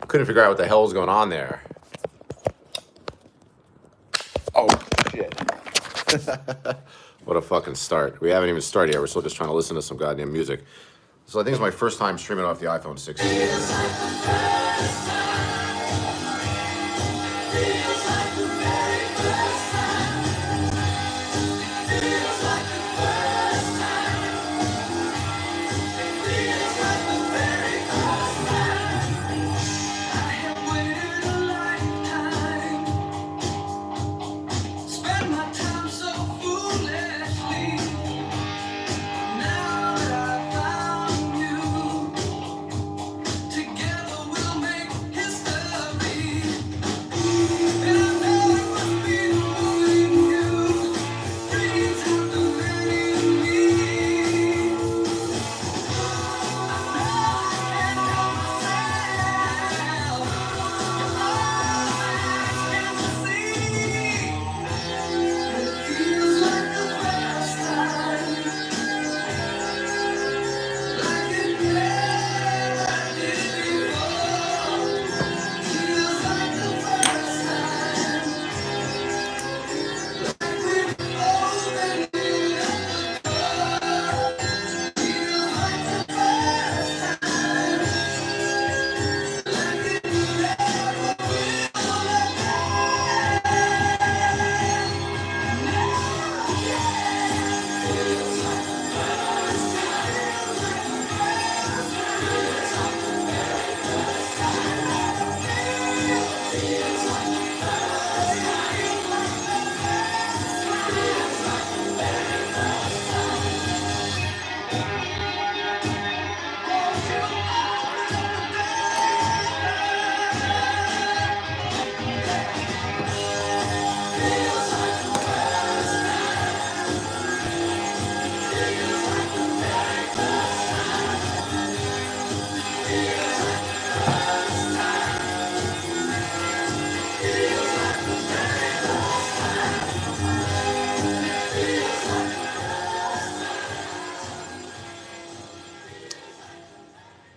Couldn't figure out what the hell was going on there. Oh, shit. What a fucking start. We haven't even started yet. We're still just trying to listen to some goddamn music. So I think it's my first time streaming off the iPhone 16.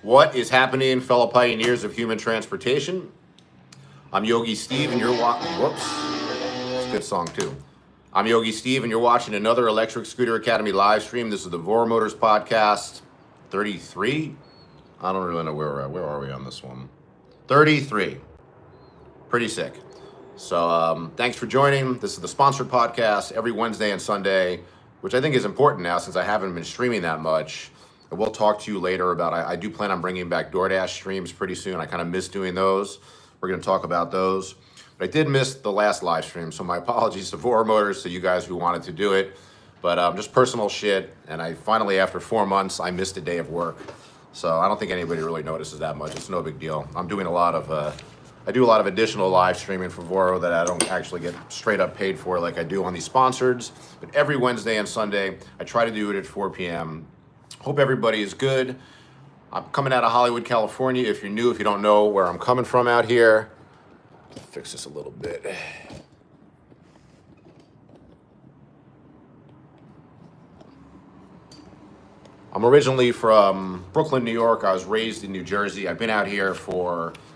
What is happening, fellow pioneers of human transportation? I'm Yogi Steve, and you're whoops, it's a good song too. I'm Yogi Steve, and you're watching another Electric Scooter Academy live stream. This is the Voromotors podcast, 33. I don't really know where we're at. Where are we on this one? 33. Pretty sick. So thanks for joining. This is the sponsored podcast every Wednesday and Sunday, which I think is important now since I haven't been streaming that much. And we'll talk to you later about, I do plan on bringing back DoorDash streams pretty soon. I kind of miss doing those. We're going to talk about those. But I did miss the last live stream, so my apologies to Voromotors, to you guys who wanted to do it. But just personal shit, and I finally, after 4 months, I missed a day of work. So I don't think anybody really notices that much. It's no big deal. I'm doing a lot of, I do a lot of additional live streaming for Voro that I don't actually get straight up paid for like I do on these sponsors. But every Wednesday and Sunday, I try to do it at 4 p.m. Hope everybody is good. I'm coming out of Hollywood, California. If you're new, if you don't know where I'm coming from out here, fix this a little bit. I'm originally from Brooklyn, New York. I was raised in New Jersey. I've been out here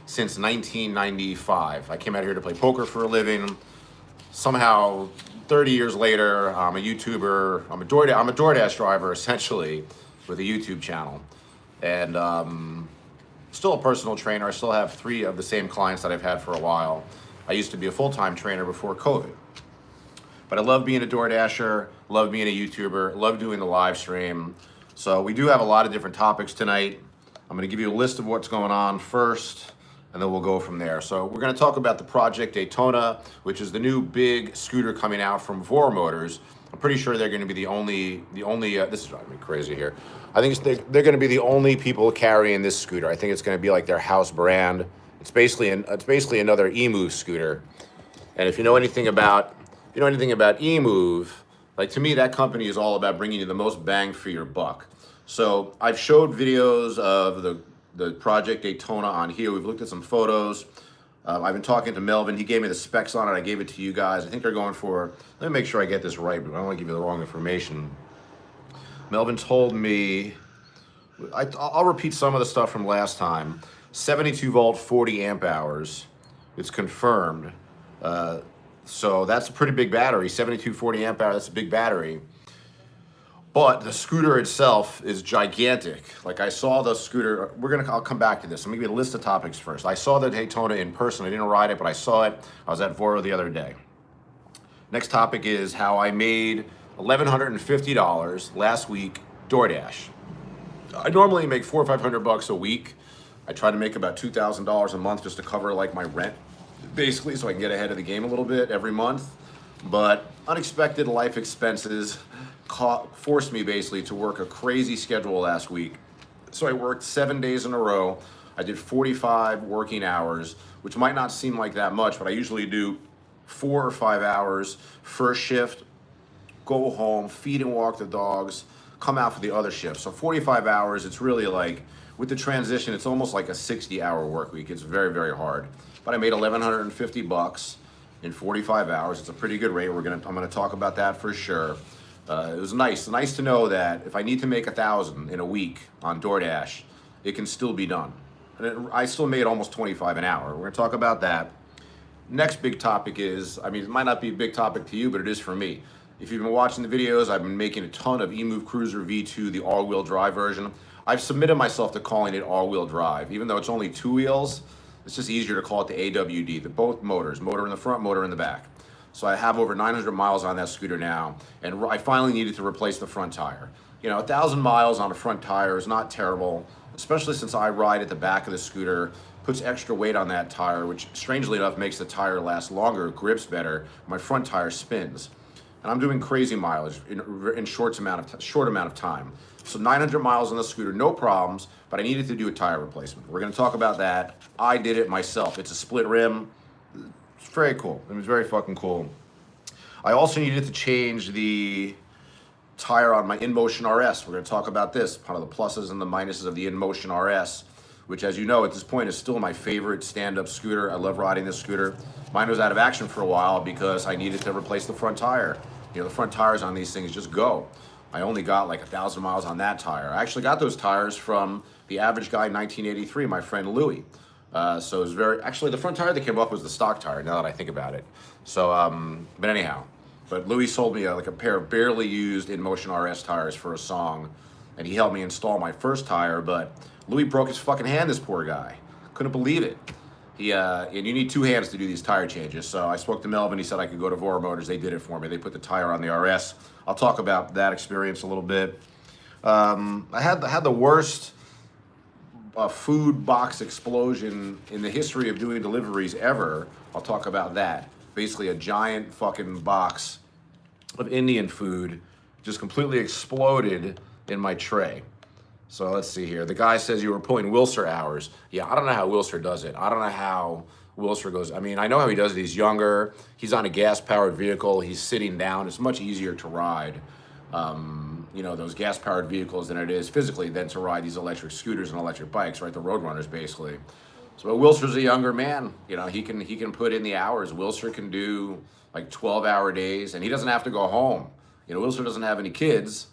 since 1995. I came out here to play poker for a living. Somehow, 30 years later, I'm a YouTuber. I'm a DoorDash driver, essentially, with a YouTube channel. And still a personal trainer. I still have 3 of the same clients that I've had for a while. I used to be a full-time trainer before COVID. But I love being a DoorDasher, love being a YouTuber, love doing the live stream. So we do have a lot of different topics tonight. I'm going to give you a list of what's going on first, and then we'll go from there. So we're going to talk about the Project Daytona, which is the new big scooter coming out from Voromotors. I'm pretty sure they're going to be the only. This is driving me crazy here. I think they're going to be the only people carrying this scooter. I think it's going to be like their house brand. It's basically another Emove scooter. And if you know anything about Emove, like, to me, that company is all about bringing you the most bang for your buck. So I've showed videos of the Project Daytona on here. We've looked at some photos. I've been talking to Melvin. He gave me the specs on it. I gave it to you guys. I think they're going for, let me make sure I get this right, but I don't want to give you the wrong information. Melvin told me, I'll repeat some of the stuff from last time. 72 volt, 40 amp hours. It's confirmed. So that's a pretty big battery. 72, 40 amp hours, that's a big battery. But the scooter itself is gigantic. Like, I saw the scooter, I'll come back to this. I'm gonna give you a list of topics first. I saw the Daytona in person. I didn't ride it, but I saw it. I was at Voro the other day. Next topic is how I made $1,150 last week DoorDash. I normally make $400 or $500 a week. I try to make about $2,000 a month just to cover like my rent, basically, so I can get ahead of the game a little bit every month. But unexpected life expenses forced me basically to work a crazy schedule last week. So I worked 7 days in a row. I did 45 working hours, which might not seem like that much, but I usually do 4 or 5 hours first shift, go home, feed and walk the dogs, come out for the other shift. So 45 hours, it's really like, with the transition, it's almost like a 60-hour work week. It's very, very hard. But I made $1,150 in 45 hours. It's a pretty good rate. I'm gonna talk about that for sure. It was nice to know that if I need to make 1,000 in a week on DoorDash, it can still be done. And I still made almost 25 an hour. We're gonna talk about that. Next big topic is, I mean, it might not be a big topic to you, but it is for me. If you've been watching the videos, I've been making a ton of Emove Cruiser V2, the all-wheel drive version. I've submitted myself to calling it all-wheel drive, even though it's only 2 wheels. It's just easier to call it the AWD, both motors, motor in the front, motor in the back. So I have over 900 miles on that scooter now, and I finally needed to replace the front tire. You know, 1,000 miles on a front tire is not terrible, especially since I ride at the back of the scooter, puts extra weight on that tire, which strangely enough makes the tire last longer, grips better. My front tire spins. And I'm doing crazy mileage in short amount of time. So 900 miles on the scooter, no problems, but I needed to do a tire replacement. We're gonna talk about that. I did it myself. It's a split rim. It's very cool. It was very fucking cool. I also needed to change the tire on my InMotion RS. We're gonna talk about this, kind of the pluses and the minuses of the InMotion RS, which, as you know, at this point is still my favorite stand-up scooter. I love riding this scooter. Mine was out of action for a while because I needed to replace the front tire. You know, the front tires on these things just go. I only got like 1,000 miles on that tire. I actually got those tires from the Average Guy in 1983, my friend Louie. So it was actually the front tire that came up was the stock tire, now that I think about it. So, but anyhow, Louie sold me like a pair of barely used InMotion RS tires for a song, and he helped me install my first tire, but Louie broke his fucking hand, this poor guy. Couldn't believe it. And you need 2 hands to do these tire changes. So I spoke to Melvin, he said I could go to Voromotors, they did it for me. They put the tire on the RS. I'll talk about that experience a little bit. I had the worst food box explosion in the history of doing deliveries ever. I'll talk about that. Basically a giant fucking box of Indian food just completely exploded in my tray. So let's see here. The guy says you were pulling Wilser hours. Yeah, I don't know how Wilser does it. I don't know how Wilser goes. I mean, I know how he does it. He's younger. He's on a gas-powered vehicle. He's sitting down. It's much easier to ride, you know, those gas-powered vehicles than it is physically than to ride these electric scooters and electric bikes, right? The road runners, basically. So Wilser's a younger man. You know, he can put in the hours. Wilser can do like 12-hour days, and he doesn't have to go home. You know, Wilser doesn't have any kids.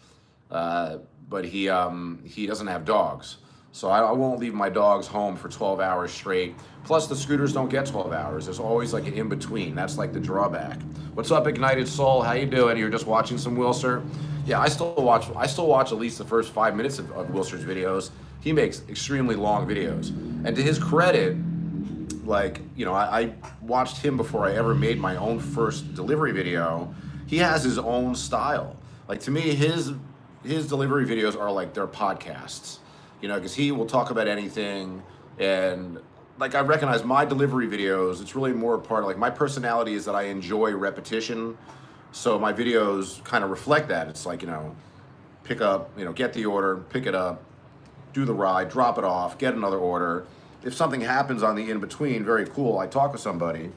But he doesn't have dogs. So I won't leave my dogs home for 12 hours straight. Plus the scooters don't get 12 hours. There's always like an in-between. That's like the drawback. What's up, Ignited Soul? How you doing? You're just watching some Wilser? Yeah, I still watch at least the first 5 minutes of Wilser's videos. He makes extremely long videos. And to his credit, like, you know, I watched him before I ever made my own first delivery video. He has his own style. Like, to me, his delivery videos are like their podcasts, you know, because he will talk about anything. And like, I recognize my delivery videos, it's really more a part of like my personality is that I enjoy repetition. So my videos kind of reflect that. It's like, you know, pick up, you know, get the order, pick it up, do the ride, drop it off, get another order. If something happens on the in-between, very cool, I talk with somebody.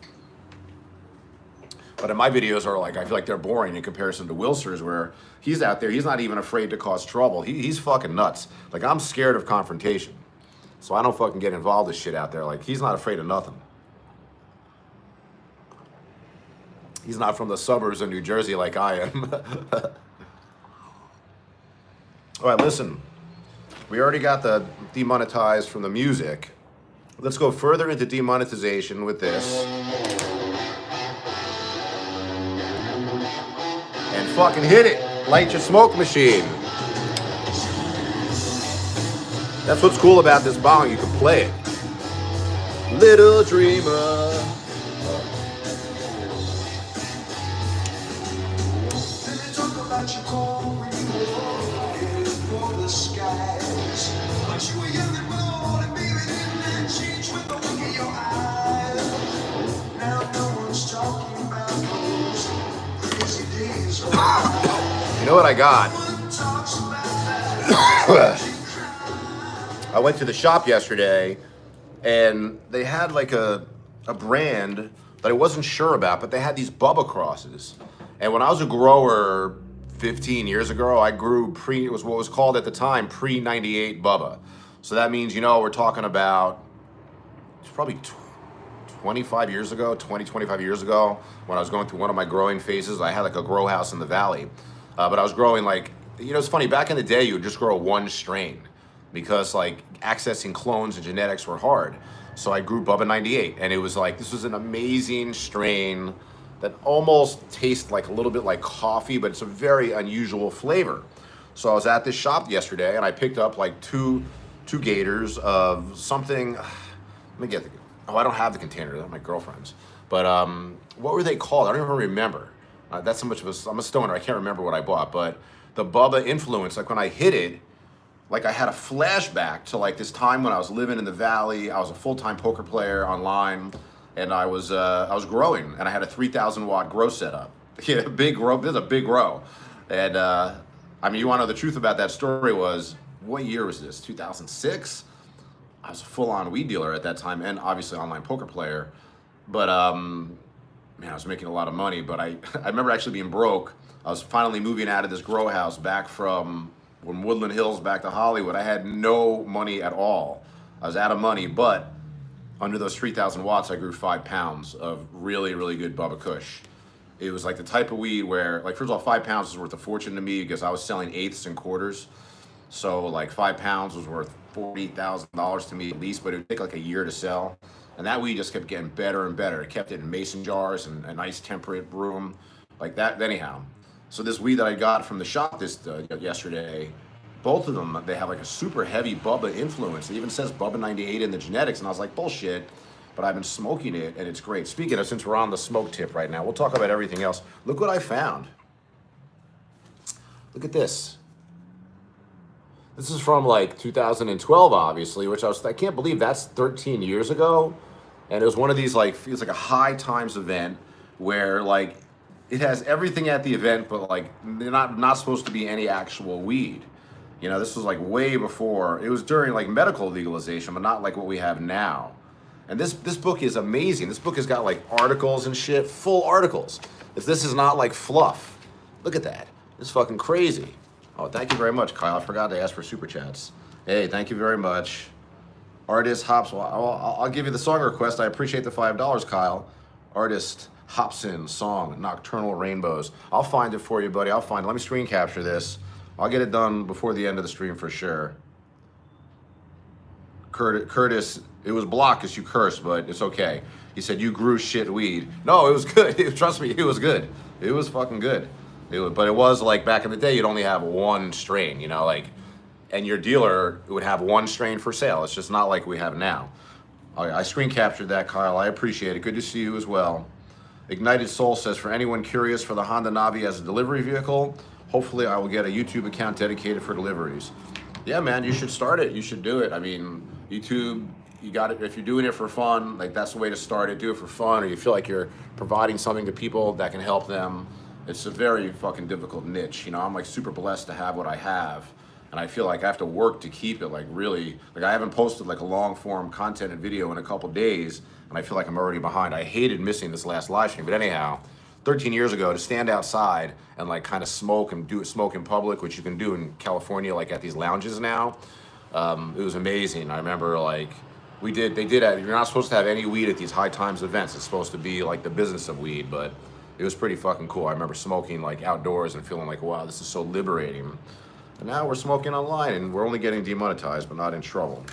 But in my videos are like, I feel like they're boring in comparison to Wilser's, where he's out there, he's not even afraid to cause trouble. He's fucking nuts. Like, I'm scared of confrontation. So I don't fucking get involved with shit out there. Like, he's not afraid of nothing. He's not from the suburbs of New Jersey like I am. All right, listen. We already got the demonetized from the music. Let's go further into demonetization with this. And fucking hit it. Light your smoke machine. That's what's cool about this bong. You can play it. Little dreamer. You know what I got? I went to the shop yesterday and they had like a brand that I wasn't sure about, but they had these Bubba crosses. And when I was a grower 15 years ago, I grew it was what was called at the time pre-98 Bubba. So that means, you know, we're talking about, it's probably 25 years ago, 25 years ago, when I was going through one of my growing phases. I had like a grow house in the valley, but I was growing like, you know, it's funny, back in the day, you would just grow one strain because like accessing clones and genetics were hard. So I grew Bubba 98, and it was like, this was an amazing strain that almost tastes like a little bit like coffee, but it's a very unusual flavor. So I was at this shop yesterday and I picked up like two gators of something. Let me get the, oh, I don't have the container, they're my girlfriend's. But what were they called? I don't even remember. That's how much of a, I'm a stoner, I can't remember what I bought, but the Bubba influence, like when I hit it, like I had a flashback to like this time when I was living in the valley. I was a full-time poker player online, and I was growing, and I had a 3,000 watt grow setup. Yeah, big grow. This is a big grow, and I mean, you want to know the truth about that story was, what year was this? 2006. I was a full-on weed dealer at that time, and obviously online poker player. But man, I was making a lot of money. But I remember actually being broke. I was finally moving out of this grow house back from Woodland Hills back to Hollywood. I had no money at all. I was out of money, but under those 3,000 watts, I grew 5 pounds of really, really good Bubba Kush. It was like the type of weed where, like, first of all, 5 pounds was worth a fortune to me because I was selling eighths and quarters. So like 5 pounds was worth $40,000 to me at least, but it would take like a year to sell. And that weed just kept getting better and better. It kept it in mason jars and a nice temperate room like that. Anyhow, so this weed that I got from the shop yesterday, both of them, they have like a super heavy Bubba influence. It even says Bubba 98 in the genetics, and I was like, bullshit. But I've been smoking it, and it's great. Speaking of, since we're on the smoke tip right now, we'll talk about everything else. Look what I found. Look at this. This is from like 2012, obviously, which I can't believe that's 13 years ago. And it was one of these, like, it's like a high times event where like it has everything at the event, but like they're not supposed to be any actual weed. You know, this was like way before. It was during like medical legalization, but not like what we have now. And this book is amazing. This book has got like articles and shit, full articles. If this is not like fluff, look at that. It's fucking crazy. Oh, thank you very much, Kyle. I forgot to ask for super chats. Hey, thank you very much. Artist Hops. Well, I'll give you the song request. I appreciate the $5, Kyle. Artist Hopson song, Nocturnal Rainbows. I'll find it for you, buddy. I'll find it. Let me screen capture this. I'll get it done before the end of the stream for sure. Curtis, it was blocked because you cursed, but it's okay. He said you grew shit weed. No, it was good. Trust me, it was good. It was fucking good. But it was like back in the day, you'd only have one strain, you know, like, and your dealer would have one strain for sale. It's just not like we have now. I screen captured that, Kyle. I appreciate it. Good to see you as well. Ignited Soul says, for anyone curious for the Honda Navi as a delivery vehicle, hopefully I will get a YouTube account dedicated for deliveries. Yeah, man, you should start it. You should do it. I mean, YouTube, you got it. If you're doing it for fun, like that's the way to start it. Do it for fun, or you feel like you're providing something to people that can help them. It's a very fucking difficult niche. You know, I'm like super blessed to have what I have. And I feel like I have to work to keep it like really, like I haven't posted like a long form content and video in a couple days. And I feel like I'm already behind. I hated missing this last live stream, but anyhow, 13 years ago to stand outside and like kind of smoke and smoke in public, which you can do in California, like at these lounges now. It was amazing. I remember like you're not supposed to have any weed at these high times events. It's supposed to be like the business of weed, but it was pretty fucking cool. I remember smoking like outdoors and feeling like, wow, this is so liberating. And now we're smoking online and we're only getting demonetized, but not in trouble.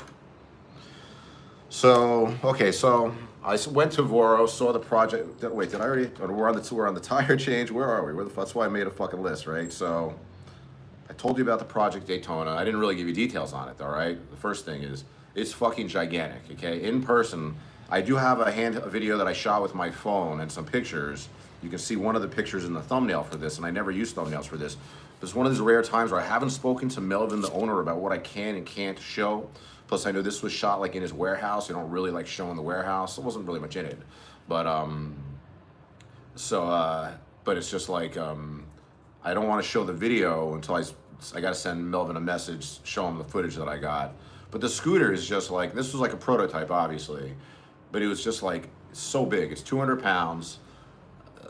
So, okay, so went to Voro, saw the project. Wait, did I already? We're on the tire change. Where are we? That's why I made a fucking list, right? So, I told you about the project Daytona. I didn't really give you details on it, though, right? The first thing is it's fucking gigantic. Okay, in person, I do have a video that I shot with my phone and some pictures. You can see one of the pictures in the thumbnail for this, and I never use thumbnails for this. It's one of these rare times where I haven't spoken to Melvin, the owner, about what I can and can't show. Plus, I know this was shot like in his warehouse. They don't really like showing the warehouse. There wasn't really much in it, but but it's just like I don't want to show the video until I got to send Melvin a message, show him the footage that I got. But the scooter is just like, this was like a prototype, obviously, but it was just like so big. It's 200 pounds.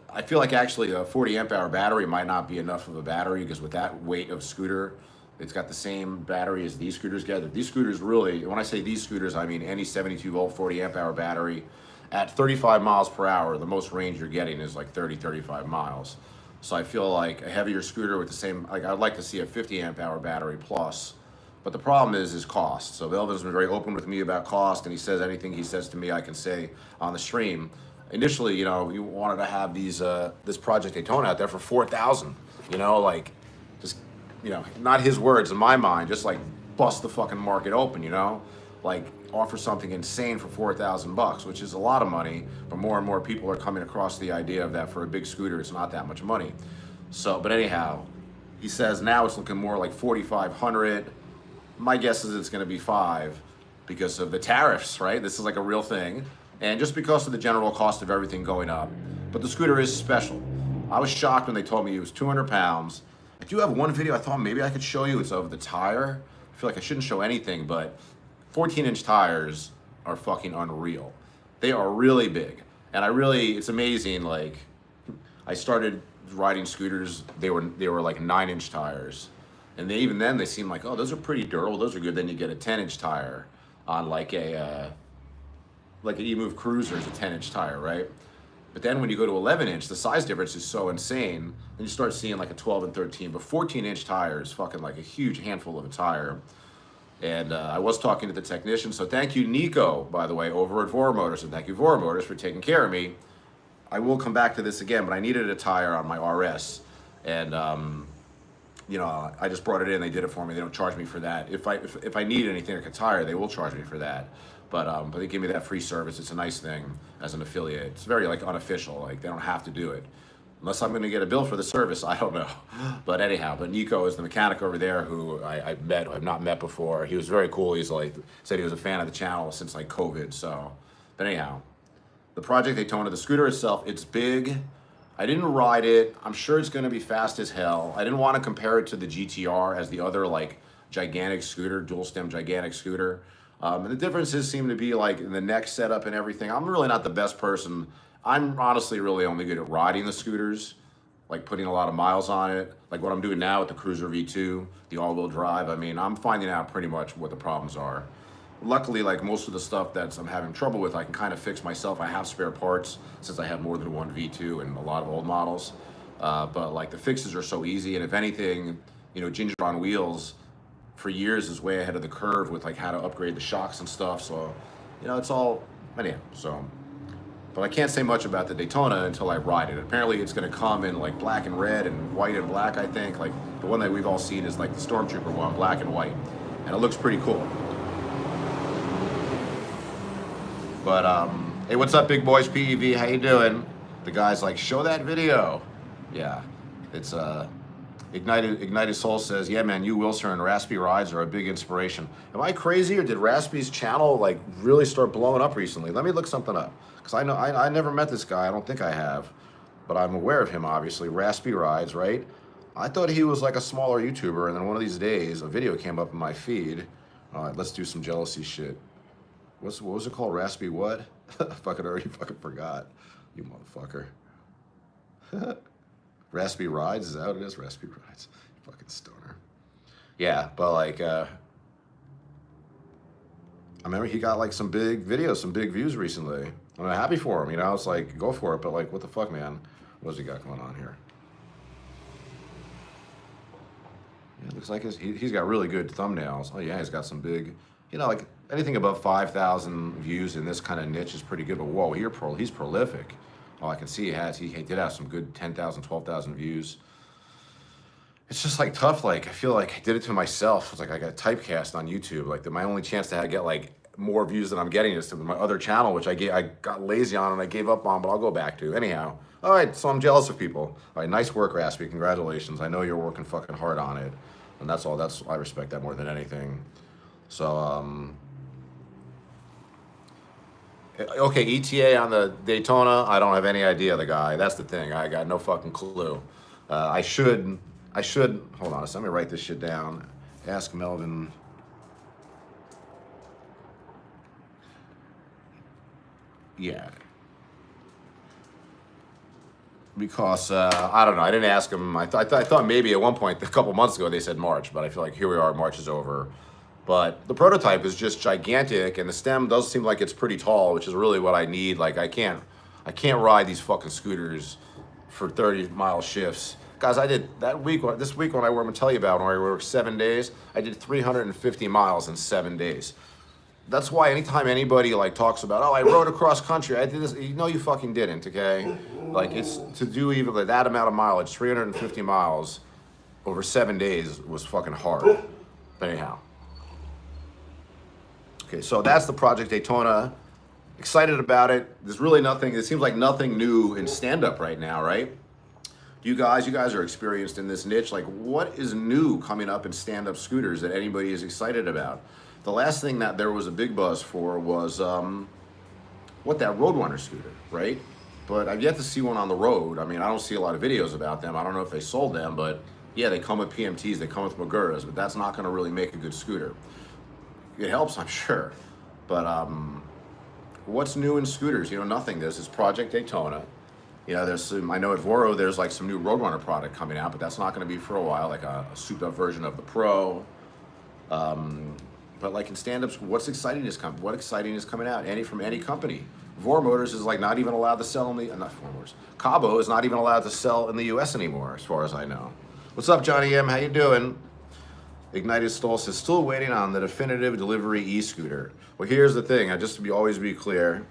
I feel like actually a 40 amp hour battery might not be enough of a battery, because with that weight of scooter, it's got the same battery as these scooters get. These scooters really, when I say these scooters, I mean any 72 volt 40 amp hour battery at 35 miles per hour. The most range you're getting is like 35 miles. So I feel like a heavier scooter with the same, like I'd like to see a 50 amp hour battery plus. But the problem is cost. So Melvin's been very open with me about cost, and he says anything he says to me I can say on the stream. Initially, you know, we wanted to have this project Daytona out there for 4,000. You know, like just, you know, not his words, in my mind, just like bust the fucking market open. You know, like offer something insane for 4,000 bucks, which is a lot of money. But more and more people are coming across the idea of that for a big scooter, it's not that much money. So, but anyhow, he says now it's looking more like 4,500. My guess is it's going to be 5 because of the tariffs, right? This is like a real thing. And just because of the general cost of everything going up. But the scooter is special. I was shocked when they told me it was 200 pounds. I do have one video I thought maybe I could show you. It's of the tire. I feel like I shouldn't show anything, but 14-inch tires are fucking unreal. They are really big. And it's amazing. Like, I started riding scooters, they were like 9-inch tires. And even then they seem like, oh, those are pretty durable. Those are good. Then you get a 10-inch tire on like an Emove Cruiser is a 10-inch tire, right? But then when you go to 11-inch, the size difference is so insane. Then you start seeing like a 12 and 13. But 14-inch tire is fucking like a huge handful of a tire. And I was talking to the technician. So thank you, Nico, by the way, over at Voromotors. And thank you, Voromotors, for taking care of me. I will come back to this again, but I needed a tire on my RS. And, you know, I just brought it in. They did it for me. They don't charge me for that. If I need anything like a tire, they will charge me for that. But they give me that free service. It's a nice thing as an affiliate. It's very like unofficial. Like they don't have to do it. Unless I'm going to get a bill for the service, I don't know. But anyhow, but Nico is the mechanic over there who I've not met before. He was very cool. He's like, said he was a fan of the channel since like COVID. So, but anyhow, the project Daytona, the scooter itself, it's big. I didn't ride it. I'm sure it's going to be fast as hell. I didn't want to compare it to the GTR as the other like gigantic scooter, dual stem gigantic scooter. And the differences seem to be like in the neck setup and everything. I'm really not the best person. I'm honestly really only good at riding the scooters, like putting a lot of miles on it. Like what I'm doing now with the Cruiser V2, the all-wheel drive. I mean, I'm finding out pretty much what the problems are. Luckily, like most of the stuff that I'm having trouble with, I can kind of fix myself. I have spare parts since I have more than one V2 and a lot of old models. But like the fixes are so easy. And if anything, you know, Ginger on Wheels for years is way ahead of the curve with like how to upgrade the shocks and stuff. So, you know, it's all, anyhow, so. But I can't say much about the Daytona until I ride it. Apparently it's gonna come in like black and red and white and black, I think. Like the one that we've all seen is like the Stormtrooper one, black and white. And it looks pretty cool. But hey, what's up, big boys? PEV, how you doing? The guy's like, show that video. Yeah, it's Ignited Soul says, yeah, man, you, Wilson, and Raspy rides are a big inspiration. Am I crazy, or did Raspy's channel like really start blowing up recently? Let me look something up, because I know I never met this guy. I don't think I have, but I'm aware of him, obviously. Raspy Rides, right? I thought he was like a smaller YouTuber, and then one of these days, a video came up in my feed. All right, let's do some jealousy shit. What was it called? Raspy what? I fucking already fucking forgot. You motherfucker. Raspy Rides, is that what it is? Raspy Rides. You fucking stoner. Yeah, but like, I remember he got like some big videos, some big views recently. I'm happy for him, you know? It's like, go for it, but like, what the fuck, man? What's he got going on here? Yeah, it looks like he's got really good thumbnails. Oh yeah, he's got some big, you know, like anything above 5,000 views in this kind of niche is pretty good. But whoa, he's prolific. Oh, I can see he did have some good 10,000, 12,000 views. It's just like tough. Like I feel like I did it to myself. It's like I got typecast on YouTube. Like my only chance to get like more views than I'm getting is to my other channel, which I got lazy on and I gave up on, but I'll go back to. Anyhow, all right, so I'm jealous of people. All right, nice work, Raspy. Congratulations. I know you're working fucking hard on it. And that's all. I respect that more than anything. So, okay, ETA on the Daytona, I don't have any idea the guy. That's the thing. I got no fucking clue. I should, hold on a second, let me write this shit down. Ask Melvin. Yeah. Because, I don't know, I didn't ask him. I thought maybe at one point, a couple months ago, they said March, but I feel like here we are, March is over. But the prototype is just gigantic, and the stem does seem like it's pretty tall, which is really what I need. Like I can't ride these fucking scooters for 30-mile shifts. Guys, I did this week when I'm gonna tell you about when I worked 7 days, I did 350 miles in 7 days. That's why anytime anybody like talks about, oh, I rode across country, I did this, you fucking didn't, okay? Like it's to do even like that amount of mileage, 350 miles over 7 days was fucking hard. But anyhow. Okay, so that's the Project Daytona. Excited about it. There's really nothing, it seems like nothing new in stand-up right now, right? You guys are experienced in this niche. Like what is new coming up in stand-up scooters that anybody is excited about? The last thing that there was a big buzz for was, that Roadrunner scooter, right? But I've yet to see one on the road. I mean, I don't see a lot of videos about them. I don't know if they sold them, but yeah, they come with PMTs, they come with Maguras, but that's not gonna really make a good scooter. It helps, I'm sure. But what's new in scooters? Nothing. There's this Project Daytona. There's some, I know at Voro, there's like some new Roadrunner product coming out, but that's not gonna be for a while, like a souped up version of the Pro. But like in stand-ups, what exciting is coming out? From any company. Voromotors is like not even allowed to sell not Voromotors. Cabo is not even allowed to sell in the US anymore, as far as I know. What's up, Johnny M? How you doing? Ignited Stall says, still waiting on the definitive delivery e-scooter. Well, here's the thing, just to always be clear,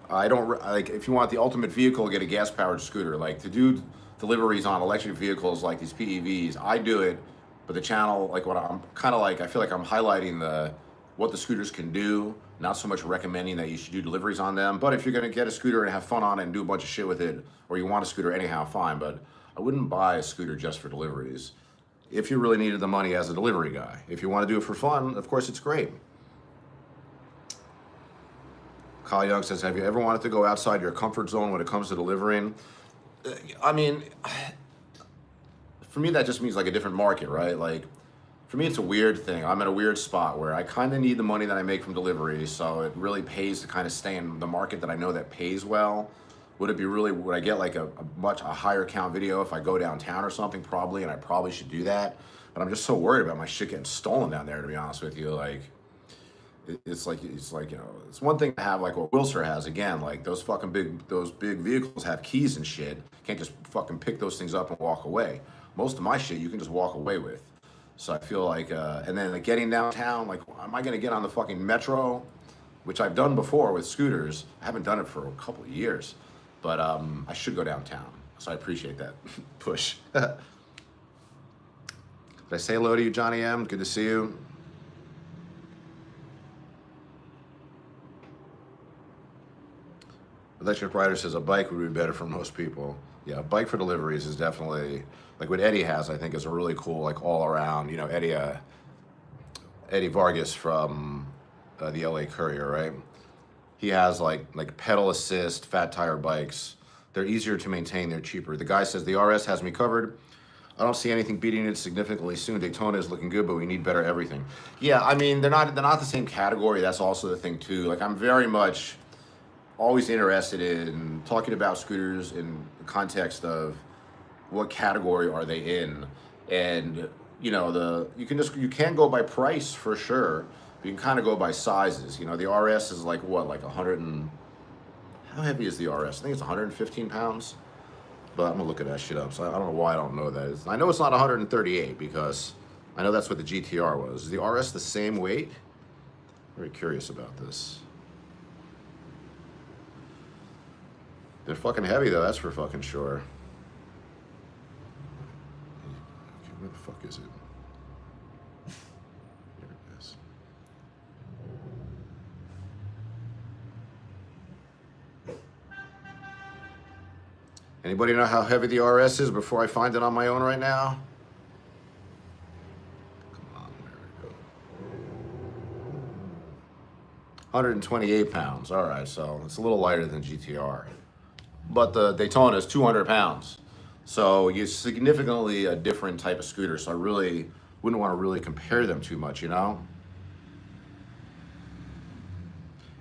I don't, like, if you want the ultimate vehicle, get a gas-powered scooter. Like, to do deliveries on electric vehicles like these PEVs, I do it, but the channel, like, what I'm kind of like, I feel like I'm highlighting what the scooters can do, not so much recommending that you should do deliveries on them. But if you're gonna get a scooter and have fun on it and do a bunch of shit with it, or you want a scooter anyhow, fine, but I wouldn't buy a scooter just for deliveries. If you really needed the money as a delivery guy. If you want to do it for fun, of course it's great. Kyle Young says, have you ever wanted to go outside your comfort zone when it comes to delivering? I mean, for me that just means like a different market, right? Like, for me it's a weird thing. I'm in a weird spot where I kind of need the money that I make from deliveries, so it really pays to kind of stay in the market that I know that pays well. Would I get like a higher count video if I go downtown or something? Probably, and I probably should do that. But I'm just so worried about my shit getting stolen down there, to be honest with you. Like, it's like, it's one thing to have like what Wilster has, again, like those big vehicles have keys and shit. Can't just fucking pick those things up and walk away. Most of my shit you can just walk away with. So I feel like, and then like getting downtown, like, am I gonna get on the fucking metro? Which I've done before with scooters. I haven't done it for a couple of years. But I should go downtown, so I appreciate that push. Did I say hello to you, Johnny M? Good to see you. Electric Rider says a bike would be better for most people. Yeah, a bike for deliveries is definitely, like what Eddie has, I think is a really cool, like all around, Eddie Vargas from the LA Courier, right? He has like pedal assist, fat tire bikes. They're easier to maintain, they're cheaper. The guy says the RS has me covered. I don't see anything beating it significantly soon. Daytona is looking good, but we need better everything. Yeah, I mean, they're not the same category. That's also the thing too. Like I'm very much always interested in talking about scooters in the context of what category are they in. And you can go by price for sure. You can kind of go by sizes. The RS is like what, like 100 and, how heavy is the RS? I think it's 115 pounds, but I'm gonna look at that shit up. So I don't know why I don't know that. I know it's not 138 because I know that's what the GTR was. Is the RS the same weight? Very curious about this. They're fucking heavy though, that's for fucking sure. Okay, where the fuck is it? There it is. Anybody know how heavy the RS is before I find it on my own right now? Come on, where it go? 128 pounds. All right, so it's a little lighter than GTR. But the Daytona is 200 pounds. So it's significantly a different type of scooter. So I really wouldn't want to really compare them too much, you know?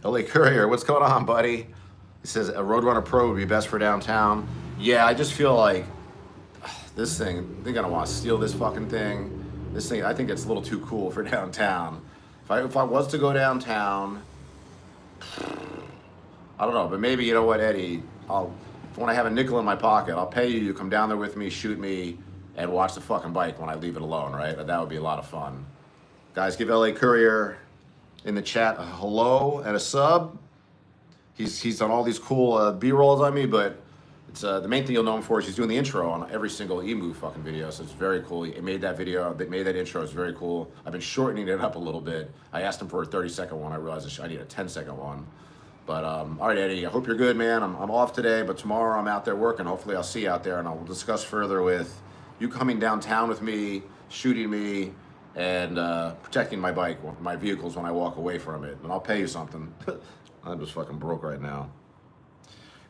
LA Courier, what's going on, buddy? He says a Roadrunner Pro would be best for downtown. Yeah, I just feel like this thing, they're gonna want to steal this fucking thing. This thing, I think it's a little too cool for downtown. If I was to go downtown, I don't know, but maybe, you know what, Eddie, when I have a nickel in my pocket, I'll pay you to come down there with me, shoot me, and watch the fucking bike when I leave it alone, right? That would be a lot of fun. Guys, give LA Courier in the chat a hello and a sub. He's done all these cool B-rolls on me, but it's the main thing you'll know him for is he's doing the intro on every single Emove fucking video, so it's very cool. He made that video, made that intro, it's very cool. I've been shortening it up a little bit. I asked him for a 30-second one. I realized I need a 10-second one. But all right, Eddie, I hope you're good, man. I'm off today, but tomorrow I'm out there working. Hopefully I'll see you out there, and I'll discuss further with you coming downtown with me, shooting me, and protecting my bike, my vehicles when I walk away from it. And I'll pay you something. I'm just fucking broke right now.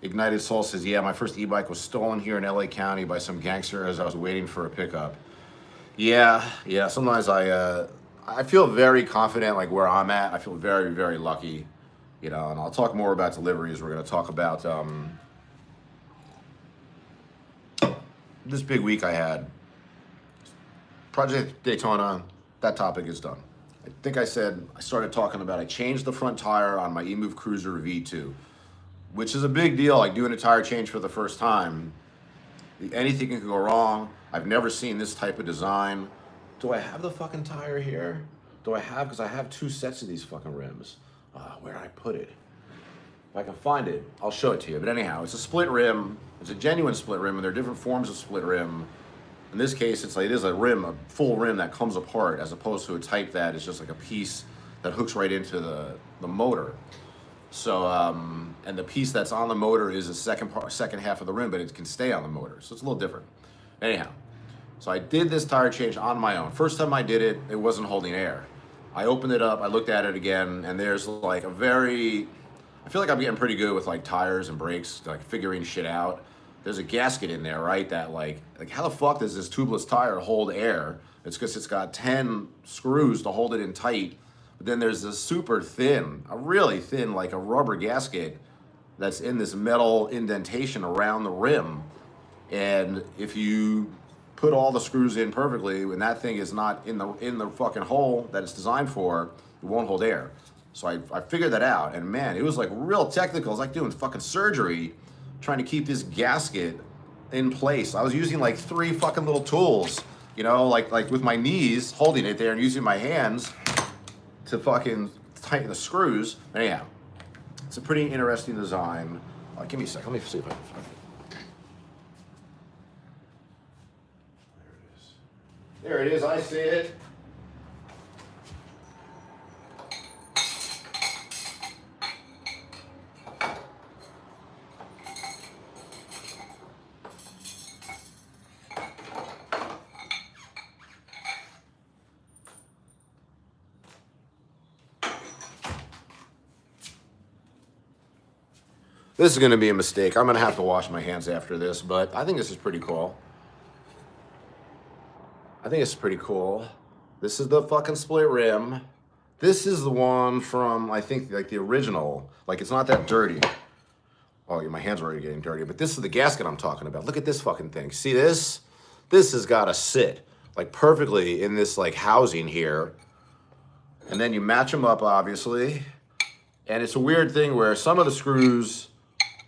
Ignited Soul says, yeah, my first e-bike was stolen here in LA County by some gangster as I was waiting for a pickup. Yeah, sometimes I feel very confident, like where I'm at. I feel very, very lucky, you know, and I'll talk more about deliveries. We're going to talk about this big week I had. Project Daytona, that topic is done. I think I started talking about I changed the front tire on my Emove Cruiser V2, which is a big deal, like doing a tire change for the first time. Anything can go wrong. I've never seen this type of design. Do I have the fucking tire here? Because I have two sets of these fucking rims. Where'd I put it? If I can find it, I'll show it to you. But anyhow, it's a split rim. It's a genuine split rim, and there are different forms of split rim. In this case, it is a rim, a full rim that comes apart, as opposed to a type that is just like a piece that hooks right into the motor. So, and the piece that's on the motor is the second half of the rim, but it can stay on the motor. So it's a little different. Anyhow, so I did this tire change on my own. First time I did it, it wasn't holding air. I opened it up, I looked at it again, and there's like I feel like I'm getting pretty good with like tires and brakes, like figuring shit out. There's a gasket in there, right? That like how the fuck does this tubeless tire hold air? It's because it's got 10 screws to hold it in tight. But then there's this super thin, a really thin, like a rubber gasket that's in this metal indentation around the rim. And if you put all the screws in perfectly, when that thing is not in the fucking hole that it's designed for, it won't hold air. So I figured that out, and man, it was like real technical. It's like doing fucking surgery, trying to keep this gasket in place. I was using like 3 fucking little tools, you know, like with my knees holding it there and using my hands to fucking tighten the screws. Anyhow, it's a pretty interesting design. Give me a second. Let me see if I can find it. There it is. I see it. This is going to be a mistake. I'm going to have to wash my hands after this, but I think this is pretty cool. This is the fucking split rim. This is the one from, I think, like the original. Like, it's not that dirty. Oh, yeah, my hands are already getting dirty, but this is the gasket I'm talking about. Look at this fucking thing. See this? This has got to sit, like, perfectly in this, like, housing here. And then you match them up, obviously. And it's a weird thing where some of the screws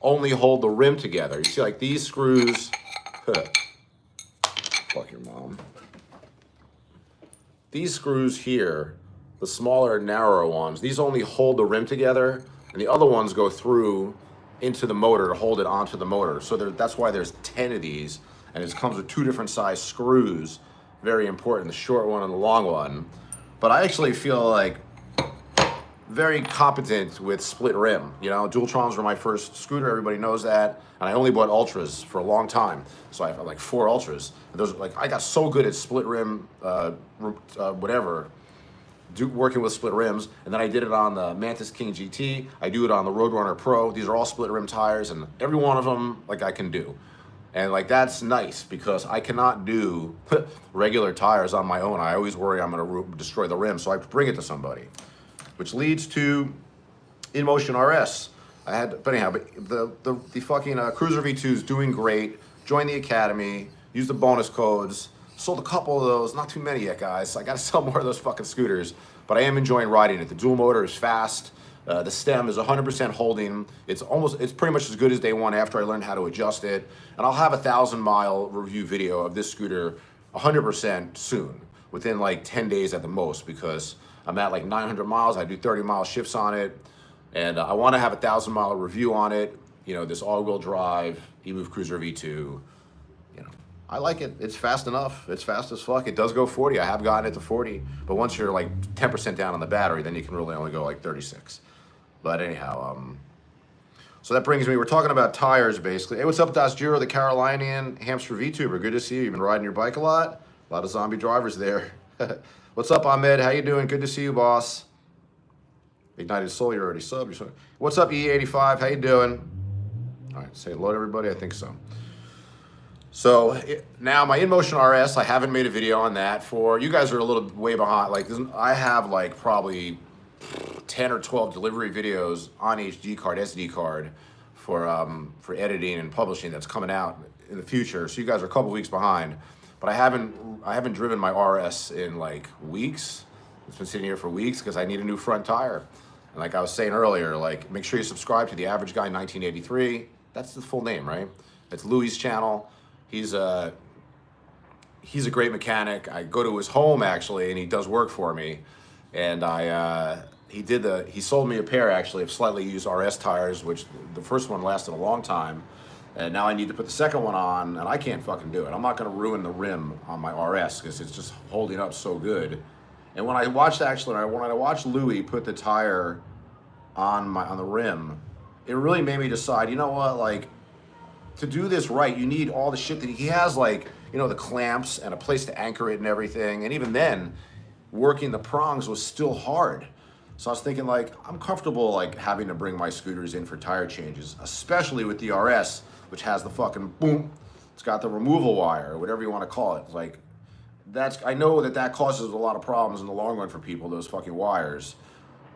only hold the rim together. You see, like these screws, fuck your mom. These screws here the smaller, narrower ones. These only hold the rim together, and the other ones go through into the motor to hold it onto the motor. So that's why there's 10 of these, and it comes with 2 different size screws. Very important, the short one and the long one. But I actually feel like very competent with split rim. You know, Dualtrons were my first scooter. Everybody knows that. And I only bought Ultras for a long time. So I have like 4 Ultras. And those, like, I got so good at split rim, working with split rims. And then I did it on the Mantis King GT. I do it on the Roadrunner Pro. These are all split rim tires, and every one of them, like, I can do. And like, that's nice because I cannot do regular tires on my own. I always worry I'm gonna destroy the rim, so I bring it to somebody. Which leads to InMotion RS. But anyhow, the fucking Cruiser V2 is doing great. Join the Academy, use the bonus codes. Sold a couple of those, not too many yet, guys. So I gotta sell more of those fucking scooters, but I am enjoying riding it. The dual motor is fast. The stem is 100% holding. It's pretty much as good as day one after I learned how to adjust it. And I'll have a 1,000-mile review video of this scooter 100% soon, within like 10 days at the most, because I'm at like 900 miles. I do 30-mile shifts on it, and I want to have a 1,000-mile review on it. You know, this all-wheel drive Emove Cruiser V2. You know, I like it. It's fast enough. It's fast as fuck. It does go 40. I have gotten it to 40, but once you're like 10% down on the battery, then you can really only go like 36. But anyhow, so that brings me, we're talking about tires basically. Hey, what's up, Dasjiro, the Carolinian hamster VTuber? Good to see you. You've been riding your bike a lot. A lot of zombie drivers there. What's up, Ahmed? How you doing? Good to see you, boss. Ignited Soul, you're already subbed. What's up, E85? How you doing? All right, say hello to everybody. I think so. So now my InMotion RS, I haven't made a video on that. For you guys are a little way behind. Like, I have like probably 10 or 12 delivery videos on SD card for editing and publishing that's coming out in the future. So you guys are a couple weeks behind. But I haven't driven my RS in like weeks. It's been sitting here for weeks because I need a new front tire. And like I was saying earlier, like, make sure you subscribe to The Average Guy 1983. That's the full name, right? It's Louis' channel. He's a great mechanic. I go to his home actually, and he does work for me. And he sold me a pair actually of slightly used RS tires, which the first one lasted a long time. And now I need to put the second one on, and I can't fucking do it. I'm not gonna ruin the rim on my RS because it's just holding up so good. And when I watched Louis put the tire on the rim, it really made me decide, you know what, like, to do this right, you need all the shit that he has, like, you know, the clamps and a place to anchor it and everything. And even then, working the prongs was still hard. So I was thinking, like, I'm comfortable like having to bring my scooters in for tire changes, especially with the RS, which has the fucking boom. It's got the removal wire, or whatever you want to call it. Like, I know that causes a lot of problems in the long run for people, those fucking wires.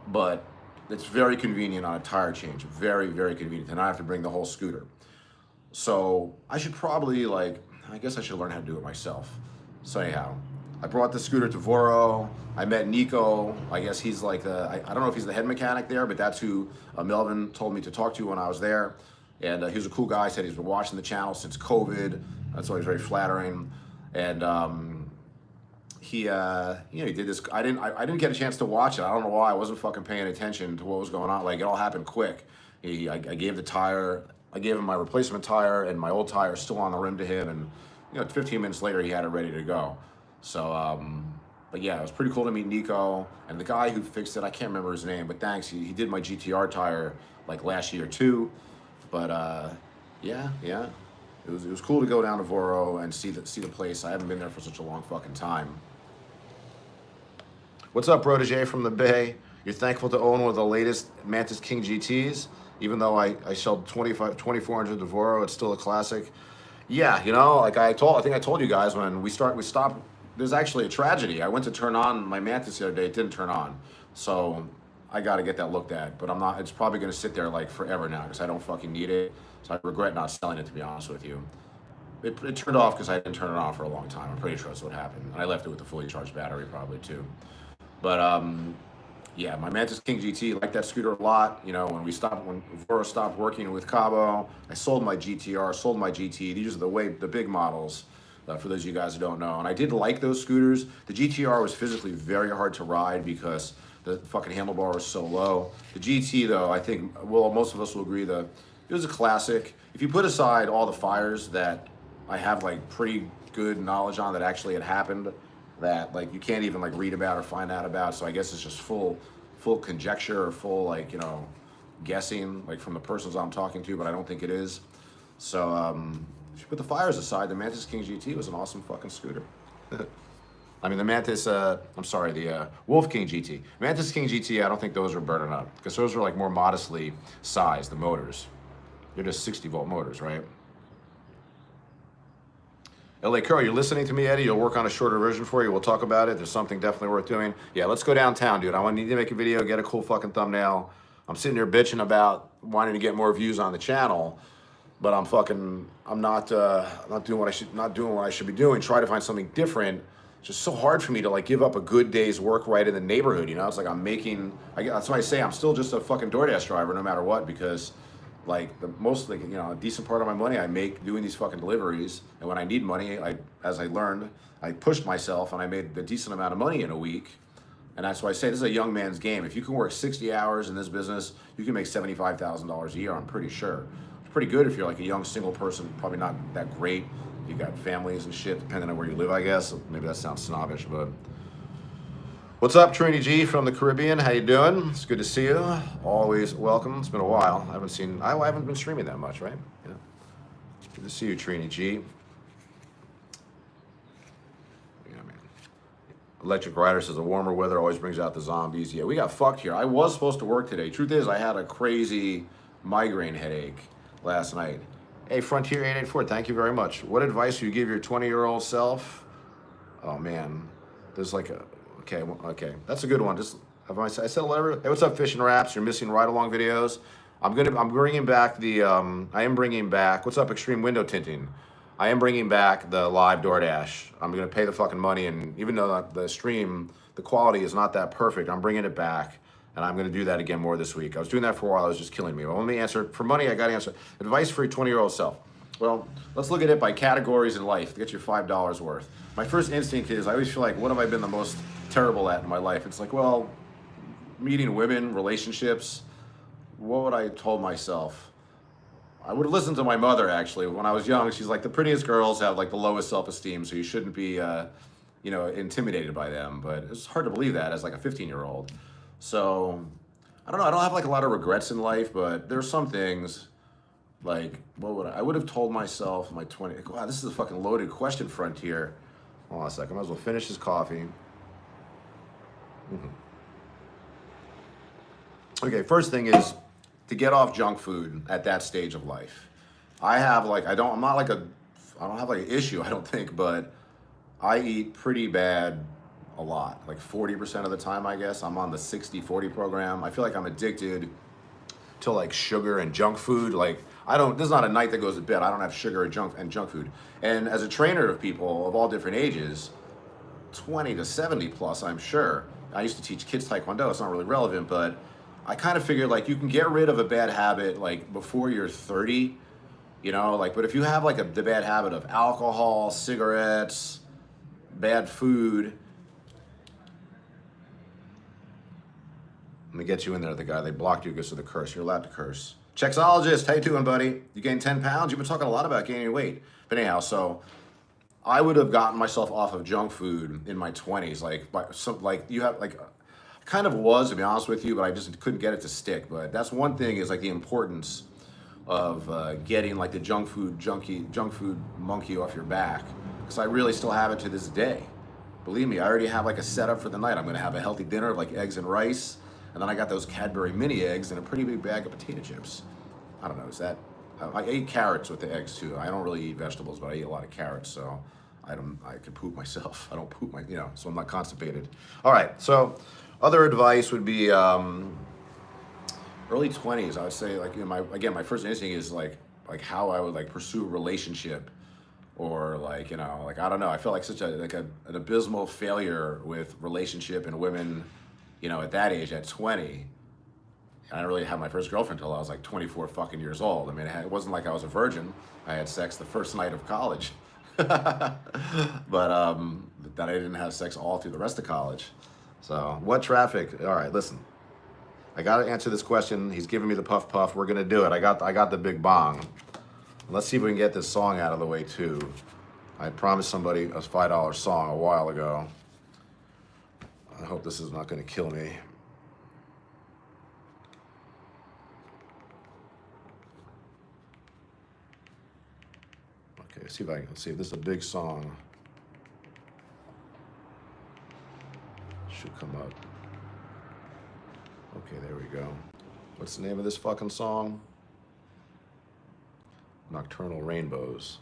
But it's very convenient on a tire change. Very, very convenient. And I have to bring the whole scooter. So I should probably, like, I guess I should learn how to do it myself. So anyhow, I brought the scooter to Voro. I met Nico. I guess he's like I don't know if he's the head mechanic there, but that's who Melvin told me to talk to when I was there. And he was a cool guy. Said he's been watching the channel since COVID. That's always very flattering. And he did this. I didn't get a chance to watch it. I don't know why. I wasn't fucking paying attention to what was going on. Like, it all happened quick. I gave the tire. I gave him my replacement tire, and my old tire is still on the rim to him. And 15 minutes later, he had it ready to go. So, but yeah, it was pretty cool to meet Nico. And the guy who fixed it, I can't remember his name, but thanks. He did my GTR tire like last year too. But yeah, it was cool to go down to Voro and see the place. I haven't been there for such a long fucking time. What's up, Protege from the Bay? You're thankful to own one of the latest Mantis King GTs, even though I sold 2400 to Voro, it's still a classic. Yeah, like I think I told you guys when we stopped. There's actually a tragedy. I went to turn on my Mantis the other day. It didn't turn on, so I got to get that looked at. But I'm not. It's probably going to sit there like forever now because I don't fucking need it. So I regret not selling it, to be honest with you. It turned off because I didn't turn it on for a long time. I'm pretty sure that's what happened. And I left it with a fully charged battery probably too. But yeah, my Mantis King GT, like that scooter a lot. When Voro stopped working with Cabo, I sold my GTR, sold my GT. These are the big models. for those of you guys who don't know. And I did like those scooters. The GTR was physically very hard to ride because the fucking handlebar was so low. The GT though, I think, well, most of us will agree that it was a classic. If you put aside all the fires that I have like pretty good knowledge on that actually had happened, that like you can't even like read about or find out about, so I guess it's just full conjecture or full like, you know, guessing like from the persons I'm talking to, but I don't think it is. So if you put the fires aside, the Mantis King GT was an awesome fucking scooter. I mean, the Mantis, I'm sorry, the Wolf King GT. Mantis King GT, I don't think those are burning up because those are like more modestly sized, the motors. They're just 60 volt motors, right? LA Curl, you're listening to me, Eddie? You'll work on a shorter version for you. We'll talk about it. There's something definitely worth doing. Yeah, let's go downtown, dude. I need to make a video, get a cool fucking thumbnail. I'm sitting here bitching about wanting to get more views on the channel, but I'm not doing what I should be doing. Try to find something different. It's just so hard for me to like give up a good day's work right in the neighborhood. You know, it's like that's why I say I'm still just a fucking DoorDash driver no matter what, because like a decent part of my money I make doing these fucking deliveries. And when I need money, as I learned, I pushed myself and I made a decent amount of money in a week. And that's why I say this is a young man's game. If you can work 60 hours in this business, you can make $75,000 a year, I'm pretty sure. It's pretty good if you're like a young single person, probably not that great. You got families and shit, depending on where you live, I guess. Maybe that sounds snobbish, but. What's up, Trini G from the Caribbean? How you doing? It's good to see you. Always welcome. It's been a while. I haven't been streaming that much, right? Yeah. Good to see you, Trini G. Yeah, man. Electric Rider says the warmer weather always brings out the zombies. Yeah, we got fucked here. I was supposed to work today. Truth is, I had a crazy migraine headache last night. Hey, Frontier 884, thank you very much. What advice would you give your 20-year-old self? Oh man, there's like a. Okay, that's a good one. I said a letter. Hey, what's up, Fish and Raps? You're missing ride-along videos. I'm bringing back I am bringing back. What's up, Extreme Window Tinting? I am bringing back the live DoorDash. I'm gonna pay the fucking money, and even though the stream, the quality is not that perfect, I'm bringing it back, and I'm gonna do that again more this week. I was doing that for a while. It was just killing me. Well, let me answer for money. I got to answer advice for your 20-year-old self. Well, let's look at it by categories in life to get your $5 worth. My first instinct is I always feel like, what have I been the most terrible at in my life? It's like, well, meeting women, relationships. What would I have told myself? I would have listened to my mother, actually. When I was young, she's like, the prettiest girls have like the lowest self-esteem, so you shouldn't be, intimidated by them. But it's hard to believe that as like a 15-year-old. So, I don't know. I don't have like a lot of regrets in life, but there's some things like, I would have told myself in my 20s. Wow, this is a fucking loaded question, Frontier. Hold on a second. I might as well finish this coffee. Okay, first thing is to get off junk food at that stage of life. I don't have like an issue, I don't think, but I eat pretty bad a lot, like 40% of the time, I guess. I'm on the 60-40 program. I feel like I'm addicted to like sugar and junk food. Like there's not a night that goes to bed I don't have sugar and junk food. And as a trainer of people of all different ages, 20 to 70 plus, I'm sure. I used to teach kids Taekwondo. It's not really relevant, but I kind of figured like you can get rid of a bad habit like before you're 30, but if you have like the bad habit of alcohol, cigarettes, bad food. Let me get you in there, the guy. They blocked you because of the curse. You're allowed to curse. Chexologist, how you doing, buddy? You gained 10 pounds? You've been talking a lot about gaining weight. But anyhow, so I would have gotten myself off of junk food in my 20s. Kind of was, to be honest with you, but I just couldn't get it to stick. But that's one thing is like the importance of getting like the junk food monkey off your back. Because I really still have it to this day. Believe me, I already have like a setup for the night. I'm going to have a healthy dinner of like eggs and rice. And then I got those Cadbury mini eggs and a pretty big bag of potato chips. I don't know, I ate carrots with the eggs too. I don't really eat vegetables, but I eat a lot of carrots, so I can poop myself. I don't poop so I'm not constipated. All right, so other advice would be early 20s. I would say my first instinct is like how I would like pursue a relationship, or I don't know. I felt like such an abysmal failure with relationship and women. At that age, at 20, I didn't really have my first girlfriend until I was like 24 fucking years old. I mean, it wasn't like I was a virgin. I had sex the first night of college. But that I didn't have sex all through the rest of college. So what traffic? All right, listen. I got to answer this question. He's giving me the puff puff. We're gonna do it. I got the big bong. Let's see if we can get this song out of the way too. I promised somebody a $5 song a while ago. I hope this is not gonna kill me. Okay, see if this is a big song. Should come up. Okay, there we go. What's the name of this fucking song? Nocturnal Rainbows.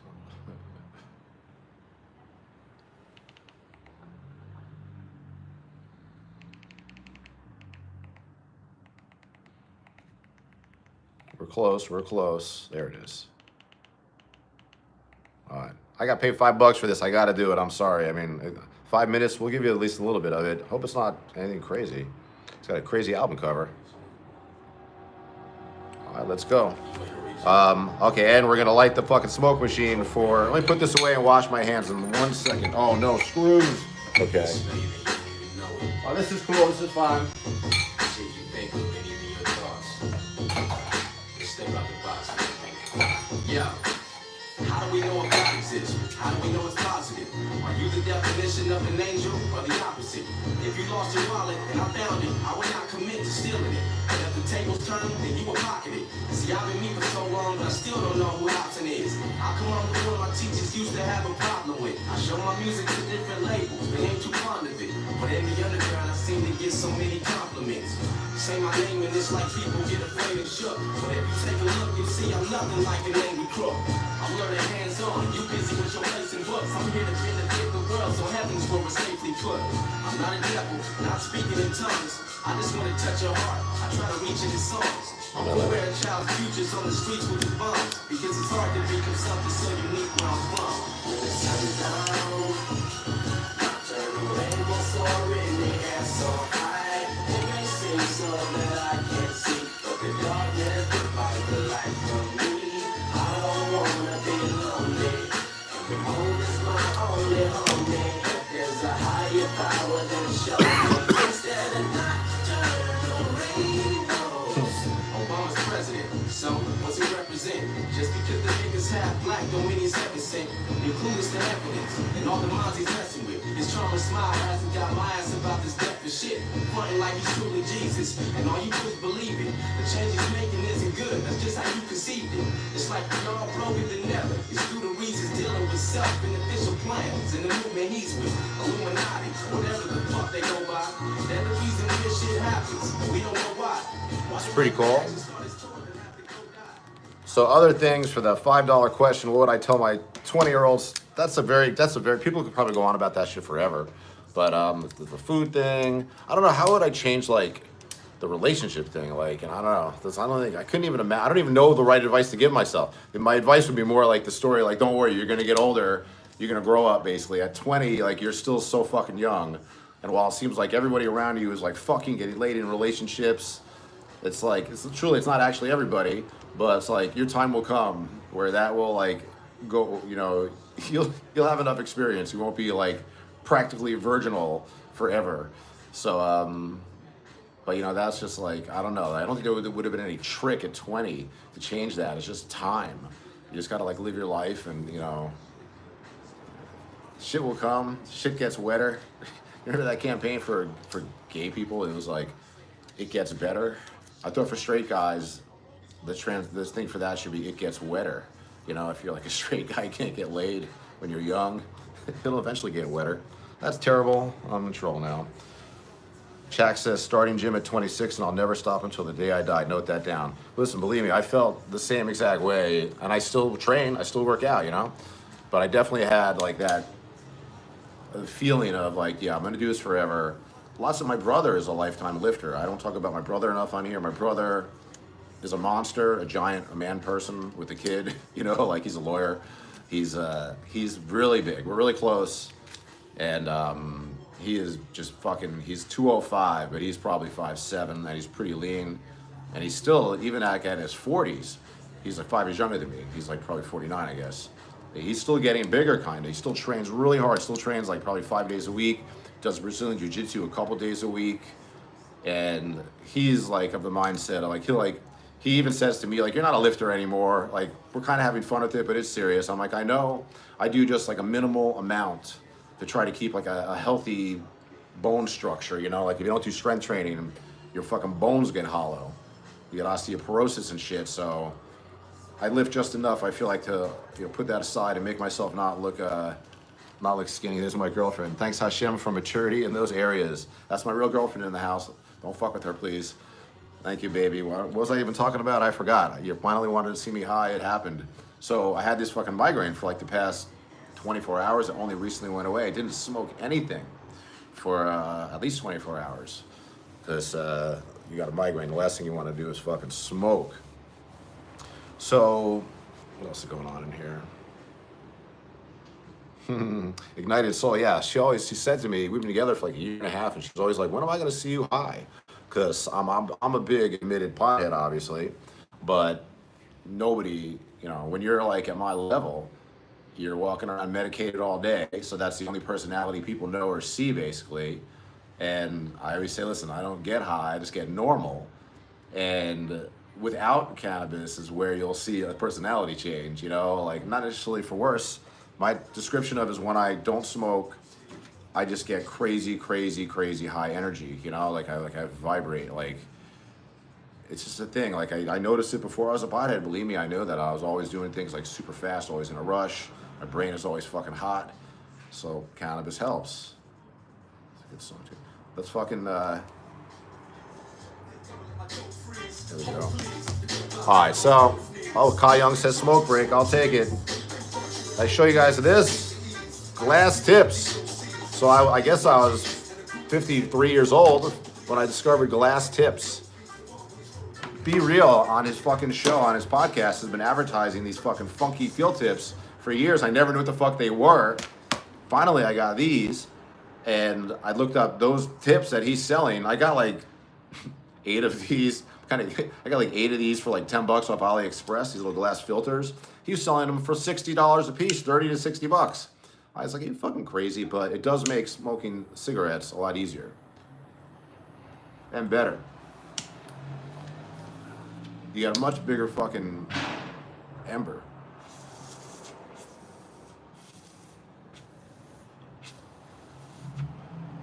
We're close. There it is. All right. I got paid $5 for this. I got to do it. I'm sorry. I mean, 5 minutes, we'll give you at least a little bit of it. Hope it's not anything crazy. It's got a crazy album cover. All right, let's go. Okay, and we're gonna light the fucking smoke machine for. Let me put this away and wash my hands in 1 second. Oh no, screws. Okay. Oh, this is cool. This is fine. Yeah. How do we know a God exists? How do we know it's positive? Are you the definition of an angel or the opposite? If you lost your wallet and I found it, I would not commit to stealing it. And if the tables turn, then you will pocket it. See, I've been me for so long, but I still don't know who Hobson is. I come up with what my teachers used to have a problem with. I show my music to different labels, they ain't too fond of it. But in the underground, I seem to get so many compliments. Say my name and it's like people get afraid and shook. But if you take a look, you see I'm nothing like an angry crook. I'm learning hands-on, you busy with your placing books. I'm here to benefit the world, so heaven's where we're safely put. I'm not a devil, not speaking in tongues. I just want to touch your heart, I try to reach in his songs. I'm aware of child futures on the streets with the bums. Because it's hard to become something so unique where I'm from. When it's turned down, nocturnal rainbow soaring in the air so high. It may seem so that I can't see, but the darkness divides the light from me. I don't wanna be lonely. The moon is my only homie. There's a higher power than shows me. Instead of nocturnal rainbows. Obama's president, so what's he represent? Just because the niggas half black don't mean he's heaven sent. Includes the evidence and all the minds he's messing with. His charming smile hasn't got my ass about this death for shit. Fronting like he's truly Jesus, and all you do is believe it. The change he's making isn't good, that's just how you conceived it. It's like we all broken than never. It's through the reasons dealing with self-beneficial plans and the movement he's with. Illuminati, whatever the fuck they go by. They're the reason this shit happens, we don't know why. It's pretty cool. So other things for the $5 question, what would I tell my 20-year-olds? That's a very, people could probably go on about that shit forever. But the food thing, I don't know, how would I change like the relationship thing? Like, and I don't know, I couldn't even imagine, I don't even know the right advice to give myself. My advice would be more like the story, like, don't worry, you're gonna get older, you're gonna grow up basically. At 20, like, you're still so fucking young. And while it seems like everybody around you is like fucking getting laid in relationships, it's like, it's not actually everybody, but it's like your time will come where that will like go, you know, you'll have enough experience. You won't be like practically virginal forever. So, but you know, that's just like, I don't know. I don't think there would have been any trick at 20 to change that. It's just time. You just gotta like live your life and, you know, shit will come, shit gets wetter. Remember that campaign for gay people? It was like, it gets better. I thought for straight guys, this thing for that should be it gets wetter. You know, if you're like a straight guy, you can't get laid when you're young, it'll eventually get wetter. That's terrible. I'm in trouble now. Jack says, starting gym at 26 and I'll never stop until the day I die. Note that down. Listen, believe me, I felt the same exact way, and I still train, I still work out, you know? But I definitely had like that feeling of like, yeah, I'm gonna do this forever. Lots of my brother is a lifetime lifter. I don't talk about my brother enough on here. My brother is a monster, a man person with a kid, you know, like he's a lawyer. He's really big. We're really close. And he is just fucking, he's 205, but he's probably 5'7", and he's pretty lean. And he's still, even at his 40s, he's like 5 years younger than me. He's like probably 49, I guess. He's still getting bigger, kind of. He still trains really hard. Still trains like probably 5 days a week. Does Brazilian Jiu-Jitsu a couple days a week. And he's like of the mindset of like, he even says to me, like, you're not a lifter anymore. Like, we're kind of having fun with it, but it's serious. I'm like, I know. I do just like a minimal amount to try to keep like a healthy bone structure, you know? Like, if you don't do strength training, your fucking bones get hollow. You get osteoporosis and shit. So I lift just enough, I feel like, to, you know, put that aside and make myself not look skinny. There's my girlfriend. Thanks Hashem for maturity in those areas. That's my real girlfriend in the house. Don't fuck with her, please. Thank you, baby. What was I even talking about? I forgot. You finally wanted to see me high. It happened. So I had this fucking migraine for like the past 24 hours. It only recently went away. I didn't smoke anything for at least 24 hours. Because you got a migraine. The last thing you want to do is fucking smoke. So what else is going on in here? Ignited Soul, yeah. She said to me, we've been together for like a year and a half, and she's always like, when am I going to see you high? Because I'm a big admitted pothead, obviously, but nobody, you know, when you're like at my level, you're walking around medicated all day, so that's the only personality people know or see, basically. And I always say, listen, I don't get high, I just get normal. And without cannabis is where you'll see a personality change, you know, like not necessarily for worse. My description of it is when I don't smoke, I just get crazy high energy, you know, like I vibrate, like it's just a thing. Like I noticed it before I was a pothead. Believe me, I know that I was always doing things like super fast, always in a rush. My brain is always fucking hot. So cannabis helps. It's a good song too. Let's fucking there we go. Alright, so Kai Young says smoke break, I'll take it. I show you guys this glass tips. So I guess I was 53 years old when I discovered glass tips. Be Real on his fucking show, on his podcast, has been advertising these fucking funky field tips for years. I never knew what the fuck they were. Finally, I got these, and I looked up those tips that he's selling. I got like 8 of these. I got like 8 of these for like $10 off AliExpress. These little glass filters. He was selling them for $60 a piece, 30 to 60 bucks. I was like, you fucking crazy, but it does make smoking cigarettes a lot easier and better. You got a much bigger fucking ember.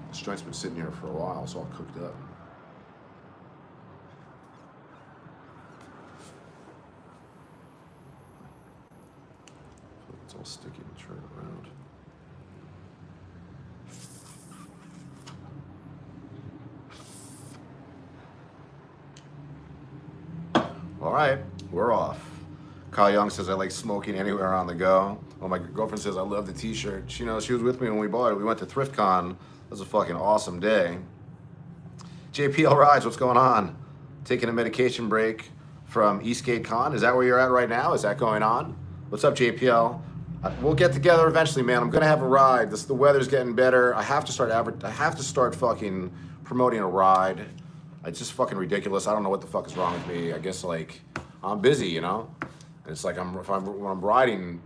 This joint's been sitting here for a while. It's all cooked up. It's all sticky and turn it around. All right, we're off. Kyle Young says, I like smoking anywhere on the go. Well, my girlfriend says, I love the t-shirt. She knows she was with me when we bought it. We went to ThriftCon. It was a fucking awesome day. JPL Rides, what's going on? Taking a medication break from Eastgate Con. Is that where you're at right now? Is that going on? What's up, JPL? We'll get together eventually, man. I'm gonna have a ride. The weather's getting better. I have to start fucking promoting a ride. It's just fucking ridiculous. I don't know what the fuck is wrong with me. I guess like I'm busy, you know. And it's like when I'm riding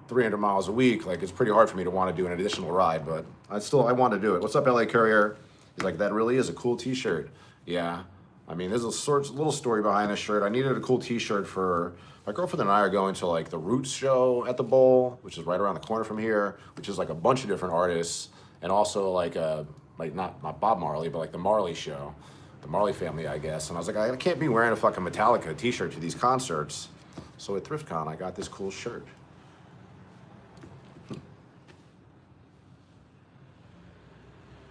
300 miles a week, like it's pretty hard for me to want to do an additional ride, but I want to do it. What's up, LA Courier? He's like, that really is a cool t-shirt. Yeah. I mean, there's a little story behind this shirt. I needed a cool t-shirt for my girlfriend and I are going to like the Roots show at the Bowl, which is right around the corner from here, which is like a bunch of different artists, and also like not Bob Marley, but like the Marley show, the Marley family, I guess. And I was like, I can't be wearing a fucking Metallica t-shirt to these concerts. So at ThriftCon, I got this cool shirt.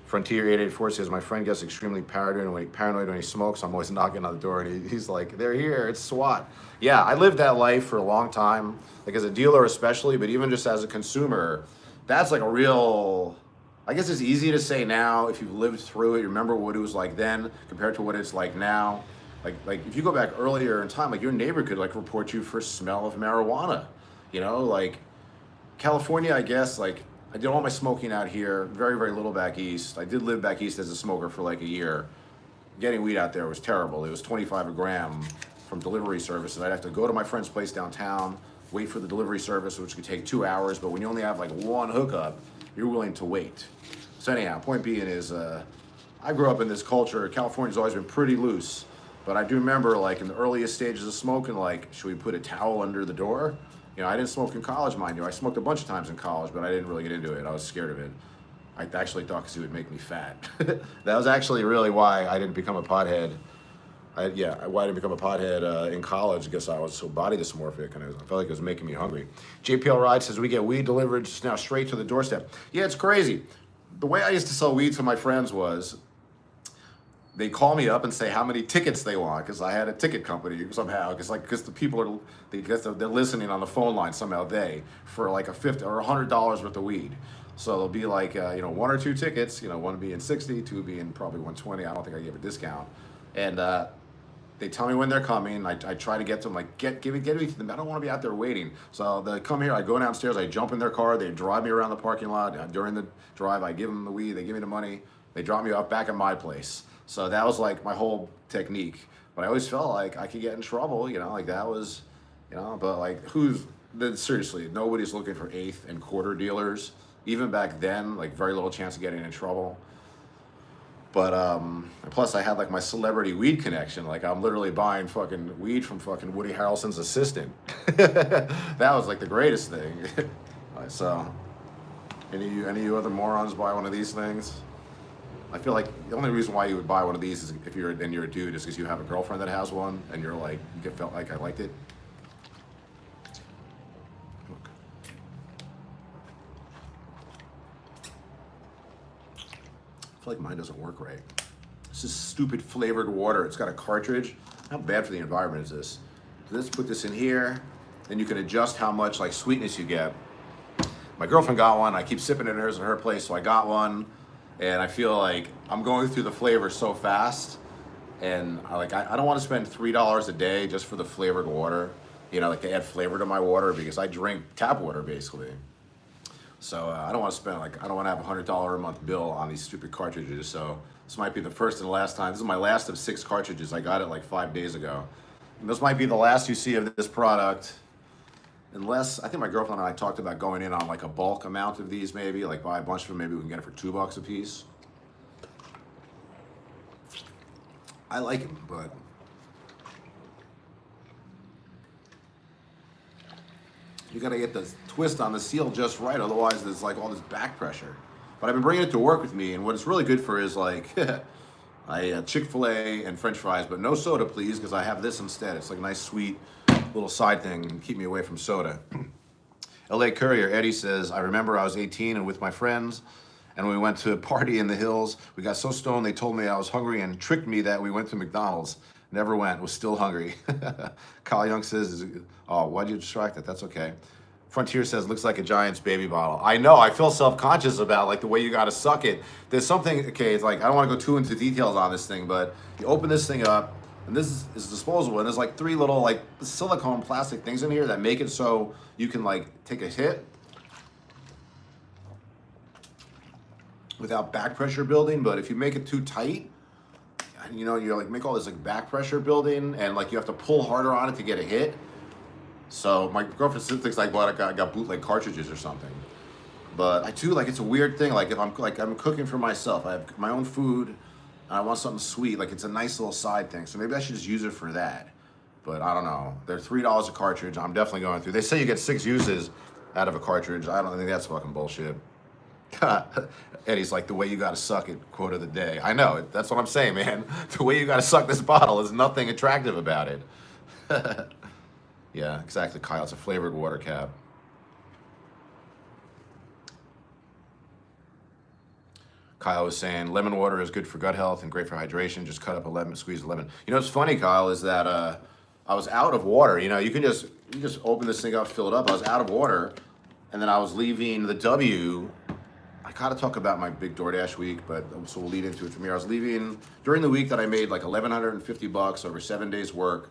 Frontier 884 says, my friend gets extremely paranoid when he smokes. I'm always knocking on the door, and he's like, they're here, it's SWAT. Yeah, I lived that life for a long time, like as a dealer especially, but even just as a consumer, that's like a real, I guess it's easy to say now if you've lived through it, you remember what it was like then compared to what it's like now. Like if you go back earlier in time, like your neighbor could like report you for smell of marijuana, you know, like California, I guess, like I did all my smoking out here, very, very little back east. I did live back east as a smoker for like a year. Getting weed out there was terrible. It was 25 a gram from delivery service, and I'd have to go to my friend's place downtown, wait for the delivery service, which could take 2 hours, but when you only have like one hookup, you're willing to wait. So anyhow, point being is, I grew up in this culture. California's always been pretty loose, but I do remember like in the earliest stages of smoking, like, should we put a towel under the door? You know, I didn't smoke in college, mind you. I smoked a bunch of times in college, but I didn't really get into it. I was scared of it. I actually thought because it would make me fat. That was actually really why I didn't become a pothead. Why I didn't become a pothead in college. I guess I was so body dysmorphic, and I felt like it was making me hungry. JPL Ride says we get weed delivered just now straight to the doorstep. Yeah, it's crazy. The way I used to sell weed to my friends was they call me up and say how many tickets they want, because I had a ticket company somehow, because the people are, they're listening on the phone line somehow, for like a $50 or $100 worth of weed. So they'll be like, one or two tickets, one being 60, two being probably 120. I don't think I gave a discount. And they tell me when they're coming. I try to get to them, like, get me to them. I don't want to be out there waiting. So they come here, I go downstairs, I jump in their car, they drive me around the parking lot. During the drive, I give them the weed, they give me the money, they drop me off back at my place. So that was like my whole technique. But I always felt like I could get in trouble, like that was, but like seriously, nobody's looking for eighth and quarter dealers. Even back then, like very little chance of getting in trouble. But plus I had like my celebrity weed connection. Like I'm literally buying fucking weed from fucking Woody Harrelson's assistant. That was like the greatest thing. So, any of you other morons buy one of these things? I feel like the only reason why you would buy one of these is if you're a dude, is because you have a girlfriend that has one, and you're like, felt like I liked it. Look. I feel like mine doesn't work right. This is stupid flavored water. It's got a cartridge. How bad for the environment is this? Let's put this in here, then you can adjust how much like sweetness you get. My girlfriend got one. I keep sipping in hers in her place, so I got one. And I feel like I'm going through the flavors so fast, and I don't want to spend $3 a day just for the flavored water, like to add flavor to my water, because I drink tap water basically. So I don't want to spend I don't want to have $100 a month bill on these stupid cartridges. So this might be the first and last time. This is my last of 6 cartridges. I got it like 5 days ago. And this might be the last you see of this product. Unless, I think my girlfriend and I talked about going in on like a bulk amount of these, maybe, like buy a bunch of them, maybe we can get it for $2 a piece. I like them, but you gotta get the twist on the seal just right, otherwise there's like all this back pressure. But I've been bringing it to work with me, and what it's really good for is like, I Chick-fil-A and French fries, but no soda please, because I have this instead. It's like a nice sweet little side thing and keep me away from soda. LA Courier, Eddie says, I remember I was 18 and with my friends, and we went to a party in the hills. We got so stoned they told me I was hungry and tricked me that we went to McDonald's. Never went, was still hungry. Kyle Young says, oh, why'd you distract it? That's okay. Frontier says, looks like a Giant's baby bottle. I know, I feel self-conscious about like the way you gotta suck it. There's something, okay, it's like, I don't wanna go too into details on this thing, but you open this thing up, and this is disposable, and there's like 3 little like silicone plastic things in here that make it so you can like take a hit without back pressure building. But if you make it too tight, you like make all this like back pressure building, and like you have to pull harder on it to get a hit. So my girlfriend thinks like, well, I got bootleg cartridges or something. But I do, like, it's a weird thing. Like if I'm cooking for myself, I have my own food, and I want something sweet, like it's a nice little side thing. So maybe I should just use it for that. But I don't know. They're $3 a cartridge. I'm definitely going through. They say you get 6 uses out of a cartridge. I don't think that's fucking bullshit. Eddie's like, the way you gotta suck it, quote of the day. I know, that's what I'm saying, man. The way you gotta suck this bottle is nothing attractive about it. Yeah, exactly, Kyle. It's a flavored water cap. Kyle was saying lemon water is good for gut health and great for hydration. Just cut up a lemon, squeeze a lemon. You know what's funny, Kyle, is that I was out of water. You can just open this thing up, fill it up. I was out of water, and then I was leaving the W. I gotta talk about my big DoorDash week, but so we'll lead into it from here. I was leaving during the week that I made like $1,150 over 7 days work,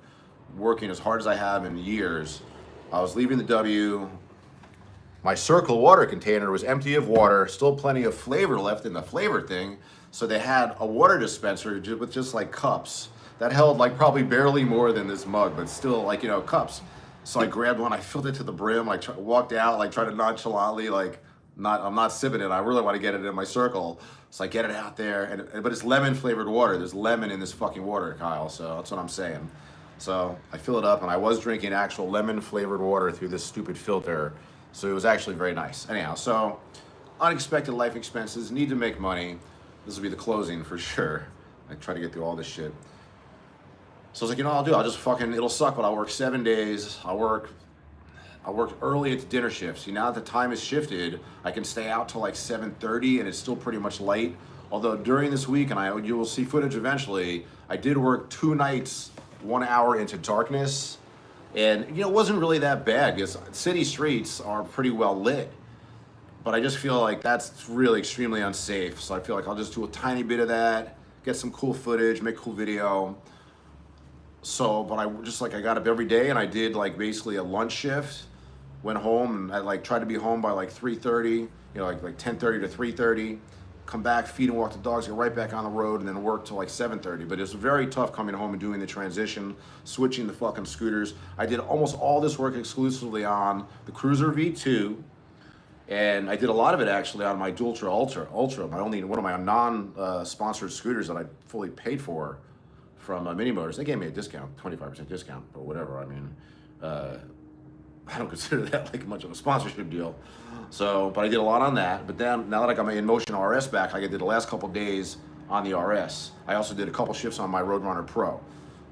working as hard as I have in years. I was leaving the W. My Circle water container was empty of water, still plenty of flavor left in the flavor thing. So they had a water dispenser with just like cups that held like probably barely more than this mug, but still like, cups. So I grabbed one, I filled it to the brim, like walked out, like tried to nonchalantly, like I'm not sipping it. I really want to get it in my circle. So I get it out there, but it's lemon flavored water. There's lemon in this fucking water, Kyle. So that's what I'm saying. So I fill it up, and I was drinking actual lemon flavored water through this stupid filter. So it was actually very nice. Anyhow, so unexpected life expenses, need to make money. This will be the closing for sure. I try to get through all this shit. So I was like, you know what I'll do? I'll just fucking, it'll suck, but I'll work 7 days. I'll work early at the dinner shift. See, now that the time has shifted, I can stay out till like 7:30 and it's still pretty much light. Although during this week, and you will see footage eventually, I did work 2 nights, 1 hour into darkness. And, you know, it wasn't really that bad because city streets are pretty well lit. But I just feel like that's really extremely unsafe. So I feel like I'll just do a tiny bit of that, get some cool footage, make cool video. So, but I got up every day and I did like basically a lunch shift, went home and I like tried to be home by like 3:30, you know, like 10:30 to 3:30, come back, feed and walk the dogs, get right back on the road and then work till like 7:30. But it was very tough coming home and doing the transition, switching the fucking scooters. I did almost all this work exclusively on the Cruiser V2. And I did a lot of it actually on my Ultra, my only one of my non-sponsored scooters that I fully paid for from Mini Motors. They gave me a discount, 25% discount, or whatever. I mean, I don't consider that like much of a sponsorship deal. So, but I did a lot on that. But then now that I got my InMotion RS back, I did the last couple days on the RS. I also did a couple shifts on my Roadrunner Pro.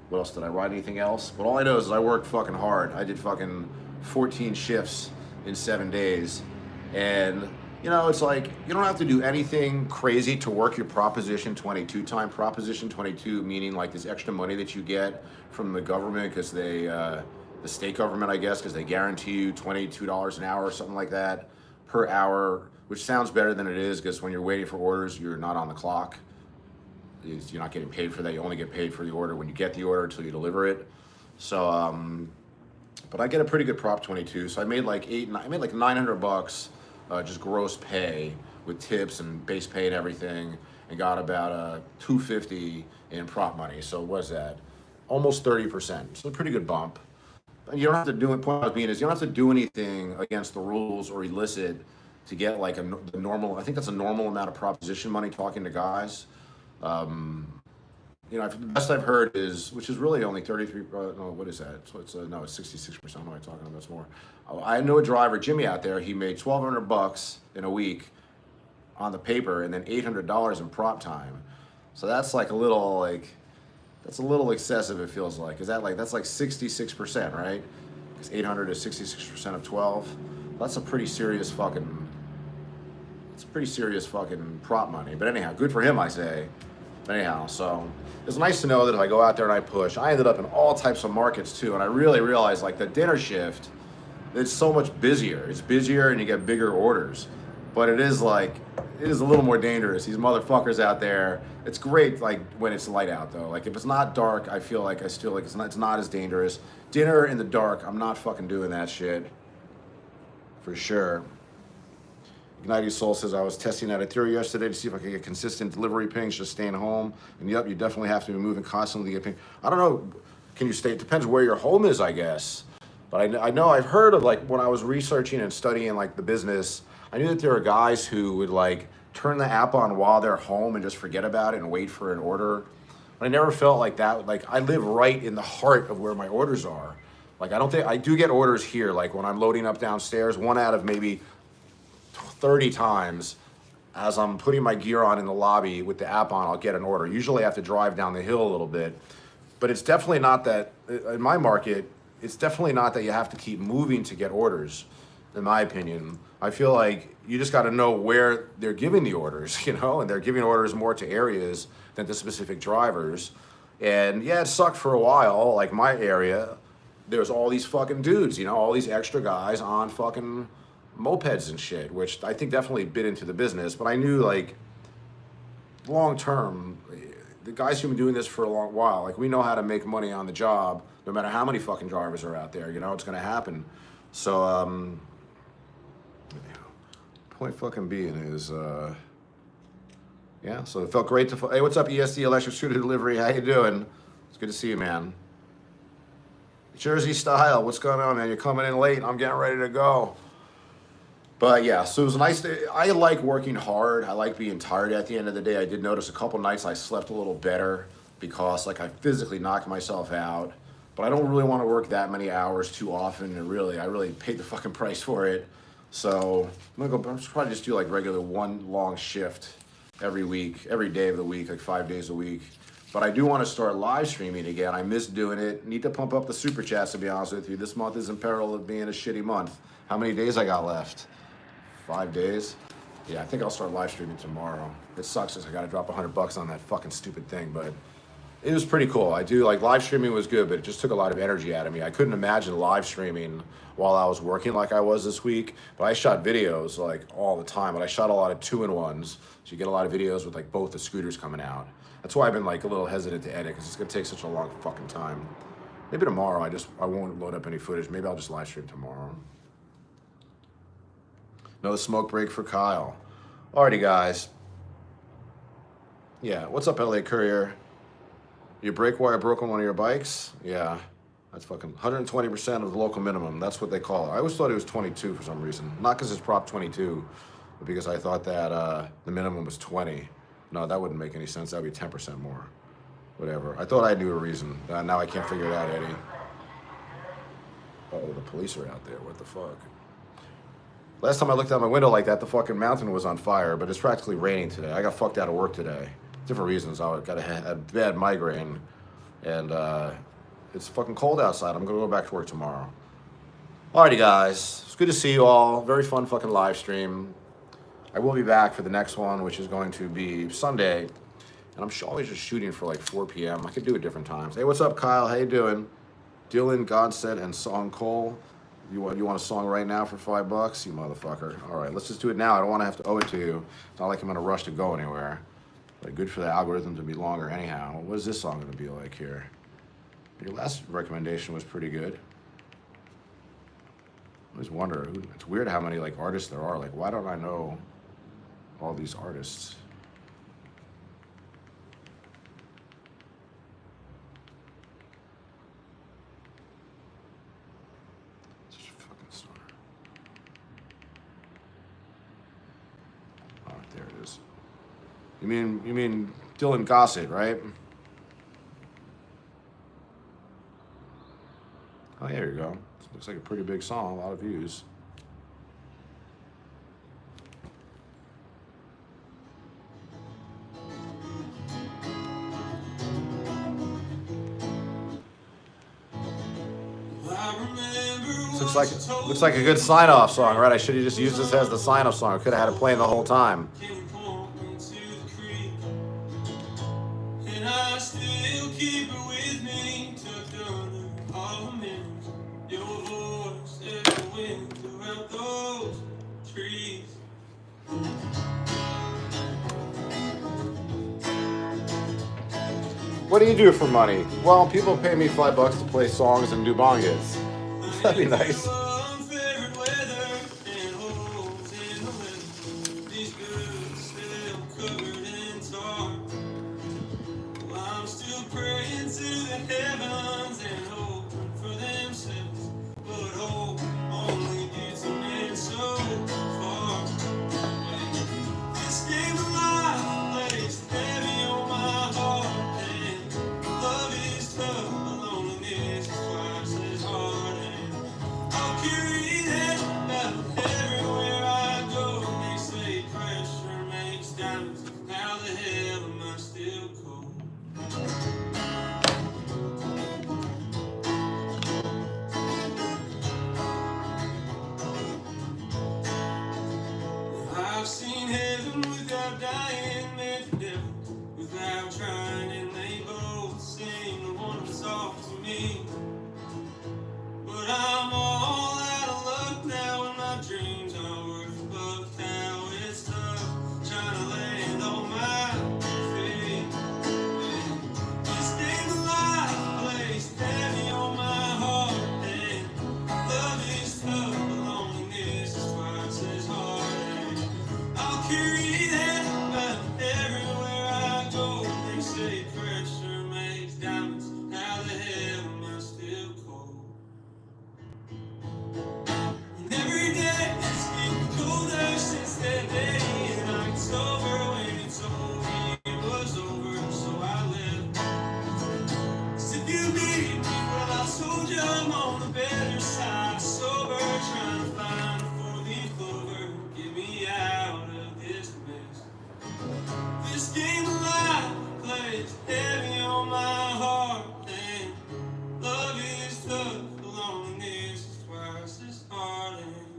What else did I ride? Anything else? But all I know is I worked fucking hard. I did fucking 14 shifts in 7 days. And, you know, it's like, you don't have to do anything crazy to work your Proposition 22 time. Proposition 22 meaning like this extra money that you get from the government because they, the state government, I guess, because they guarantee you $22 an hour or something like that per hour, which sounds better than it is because when you're waiting for orders, you're not on the clock. You're not getting paid for that. You only get paid for the order when you get the order until you deliver it. So, but I get a pretty good Prop 22. So I made like $900 just gross pay with tips and base pay and everything, and got about $250 in prop money. So what is that? Almost 30%. So a pretty good bump. And you don't have to do it. Point I was being is you don't have to do anything against the rules or illicit to get like the normal. I think that's a normal amount of proposition money talking to guys. You know, the best I've heard is, which is really only 33. No, what is that? So it's no, it's 66%. What am I talking about? That's more. I know a driver, Jimmy, out there. He made $1,200 in a week on the paper, and then $800 in prop time. So that's like a little that's a little excessive. It feels like. Is that like that's like 66%, right? Because 800 is 66% of 12. That's a pretty serious fucking. It's pretty serious fucking prop money. But anyhow, good for him, I say. Anyhow, so it's nice to know that if I go out there and I push, I ended up in all types of markets too, and I really realized like the dinner shift, it's so much busier. It's busier and you get bigger orders, but it is a little more dangerous. These motherfuckers out there. It's great like when it's light out though. Like if it's not dark, I feel like it's not as dangerous. Dinner in the dark, I'm not fucking doing that shit. For sure. Ignited Soul says, I was testing out a theory yesterday to see if I could get consistent delivery pings just staying home. And yep, you definitely have to be moving constantly to get ping. I don't know, can you stay? It depends where your home is, I guess. But I know I've heard of like when I was researching and studying like the business, I knew that there are guys who would like turn the app on while they're home and just forget about it and wait for an order. But I never felt like that. Like I live right in the heart of where my orders are. Like I do get orders here. Like when I'm loading up downstairs, 1 out of maybe 30 times as I'm putting my gear on in the lobby with the app on, I'll get an order. Usually I have to drive down the hill a little bit, but it's definitely not that, in my market, it's definitely not that you have to keep moving to get orders, in my opinion. I feel like you just got to know where they're giving the orders, you know, and they're giving orders more to areas than to specific drivers. And yeah, it sucked for a while, like my area, there's all these fucking dudes, you know, all these extra guys on fucking mopeds and shit, which I think definitely bit into the business. But I knew like long term, the guys who've been doing this for a long while, like we know how to make money on the job, no matter how many fucking drivers are out there, you know, it's gonna happen. So point fucking being is yeah, so it felt great to hey, what's up ESD Electric Scooter Delivery, how you doing? It's good to see you, man. Jersey style. What's going on, man? You're coming in late. I'm getting ready to go. But yeah, so it was a nice day. I like working hard. I like being tired at the end of the day. I did notice a couple nights I slept a little better because like I physically knocked myself out. But I don't really want to work that many hours too often. And really, I really paid the fucking price for it. So I'm probably just do like regular one long shift every week, every day of the week, like 5 days a week. But I do want to start live streaming again. I miss doing it. Need to pump up the super chats, to be honest with you. This month is in peril of being a shitty month. How many days I got left? 5 days? Yeah, I think I'll start live streaming tomorrow. It sucks because I got to drop $100 on that fucking stupid thing, but it was pretty cool. I do like live streaming was good, but it just took a lot of energy out of me. I couldn't imagine live streaming while I was working like I was this week, but I shot videos like all the time, but I shot a lot of 2-in-1s. So you get a lot of videos with like both the scooters coming out. That's why I've been like a little hesitant to edit because it's gonna take such a long fucking time. Maybe tomorrow I won't load up any footage. Maybe I'll just live stream tomorrow. Another smoke break for Kyle. Alrighty, guys. Yeah, what's up, LA Courier? Your brake wire broke on one of your bikes? Yeah, that's fucking 120% of the local minimum. That's what they call it. I always thought it was 22 for some reason. Not because it's Prop 22, but because I thought that the minimum was 20. No, that wouldn't make any sense. That would be 10% more. Whatever. I thought I knew a reason. Now I can't figure it out, Eddie. Uh-oh, the police are out there. What the fuck? Last time I looked out my window like that, the fucking mountain was on fire, but it's practically raining today. I got fucked out of work today. Different reasons. I got a bad migraine, and it's fucking cold outside. I'm going to go back to work tomorrow. Alrighty, guys. It's good to see you all. Very fun fucking live stream. I will be back for the next one, which is going to be Sunday. And I'm always just shooting for like 4 p.m. I could do it different times. Hey, what's up, Kyle? How you doing? Dylan, Godset, and Song Cole. You want a song right now for $5? You motherfucker. All right, let's just do it now. I don't want to have to owe it to you. It's not like I'm in a rush to go anywhere. But good for the algorithm to be longer anyhow. What is this song going to be like here? Your last recommendation was pretty good. I always wonder. It's weird how many like artists there are. Like, why don't I know all these artists? Such a fucking star. Oh, there it is. You mean Dylan Gossett, right? Oh, there you go. Looks like a pretty big song, a lot of views. Looks like a good sign-off song, right? I should have just used this as the sign-off song. I could have had it playing the whole time. What do you do for money? Well, people pay me $5 to play songs and do bongos. That'd be nice. Pressure makes diamonds. How the hell am I still cold?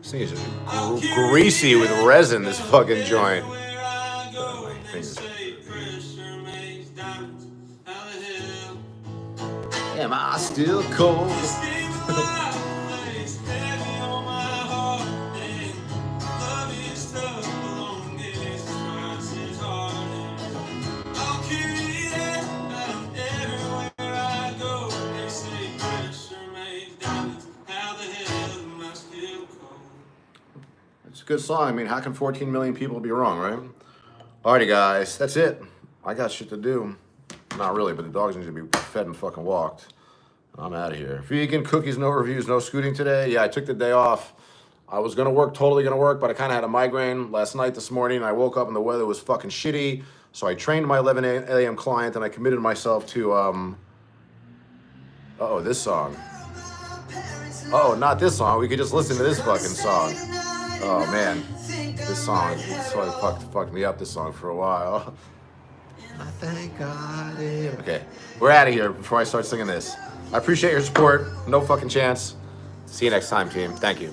This thing is just greasy with resin, this fucking joint. My fingers. Am I still cold? It's a good song. I mean, how can 14 million people be wrong, right? Alrighty, guys, that's it. I got shit to do. Not really, but the dogs need to be fed and fucking walked. I'm out of here. Vegan, cookies, no reviews, no scooting today. Yeah, I took the day off. I was gonna work, totally gonna work, but I kind of had a migraine last night, this morning. I woke up and the weather was fucking shitty. So I trained my 11 a.m. client and I committed myself to, uh-oh, this song. Oh, not this song. We could just listen to this fucking song. Oh, man. This song, fucked me up, this song, for a while. I thank God. Okay, we're out of here before I start singing this. I appreciate your support. No fucking chance. See you next time, team. Thank you.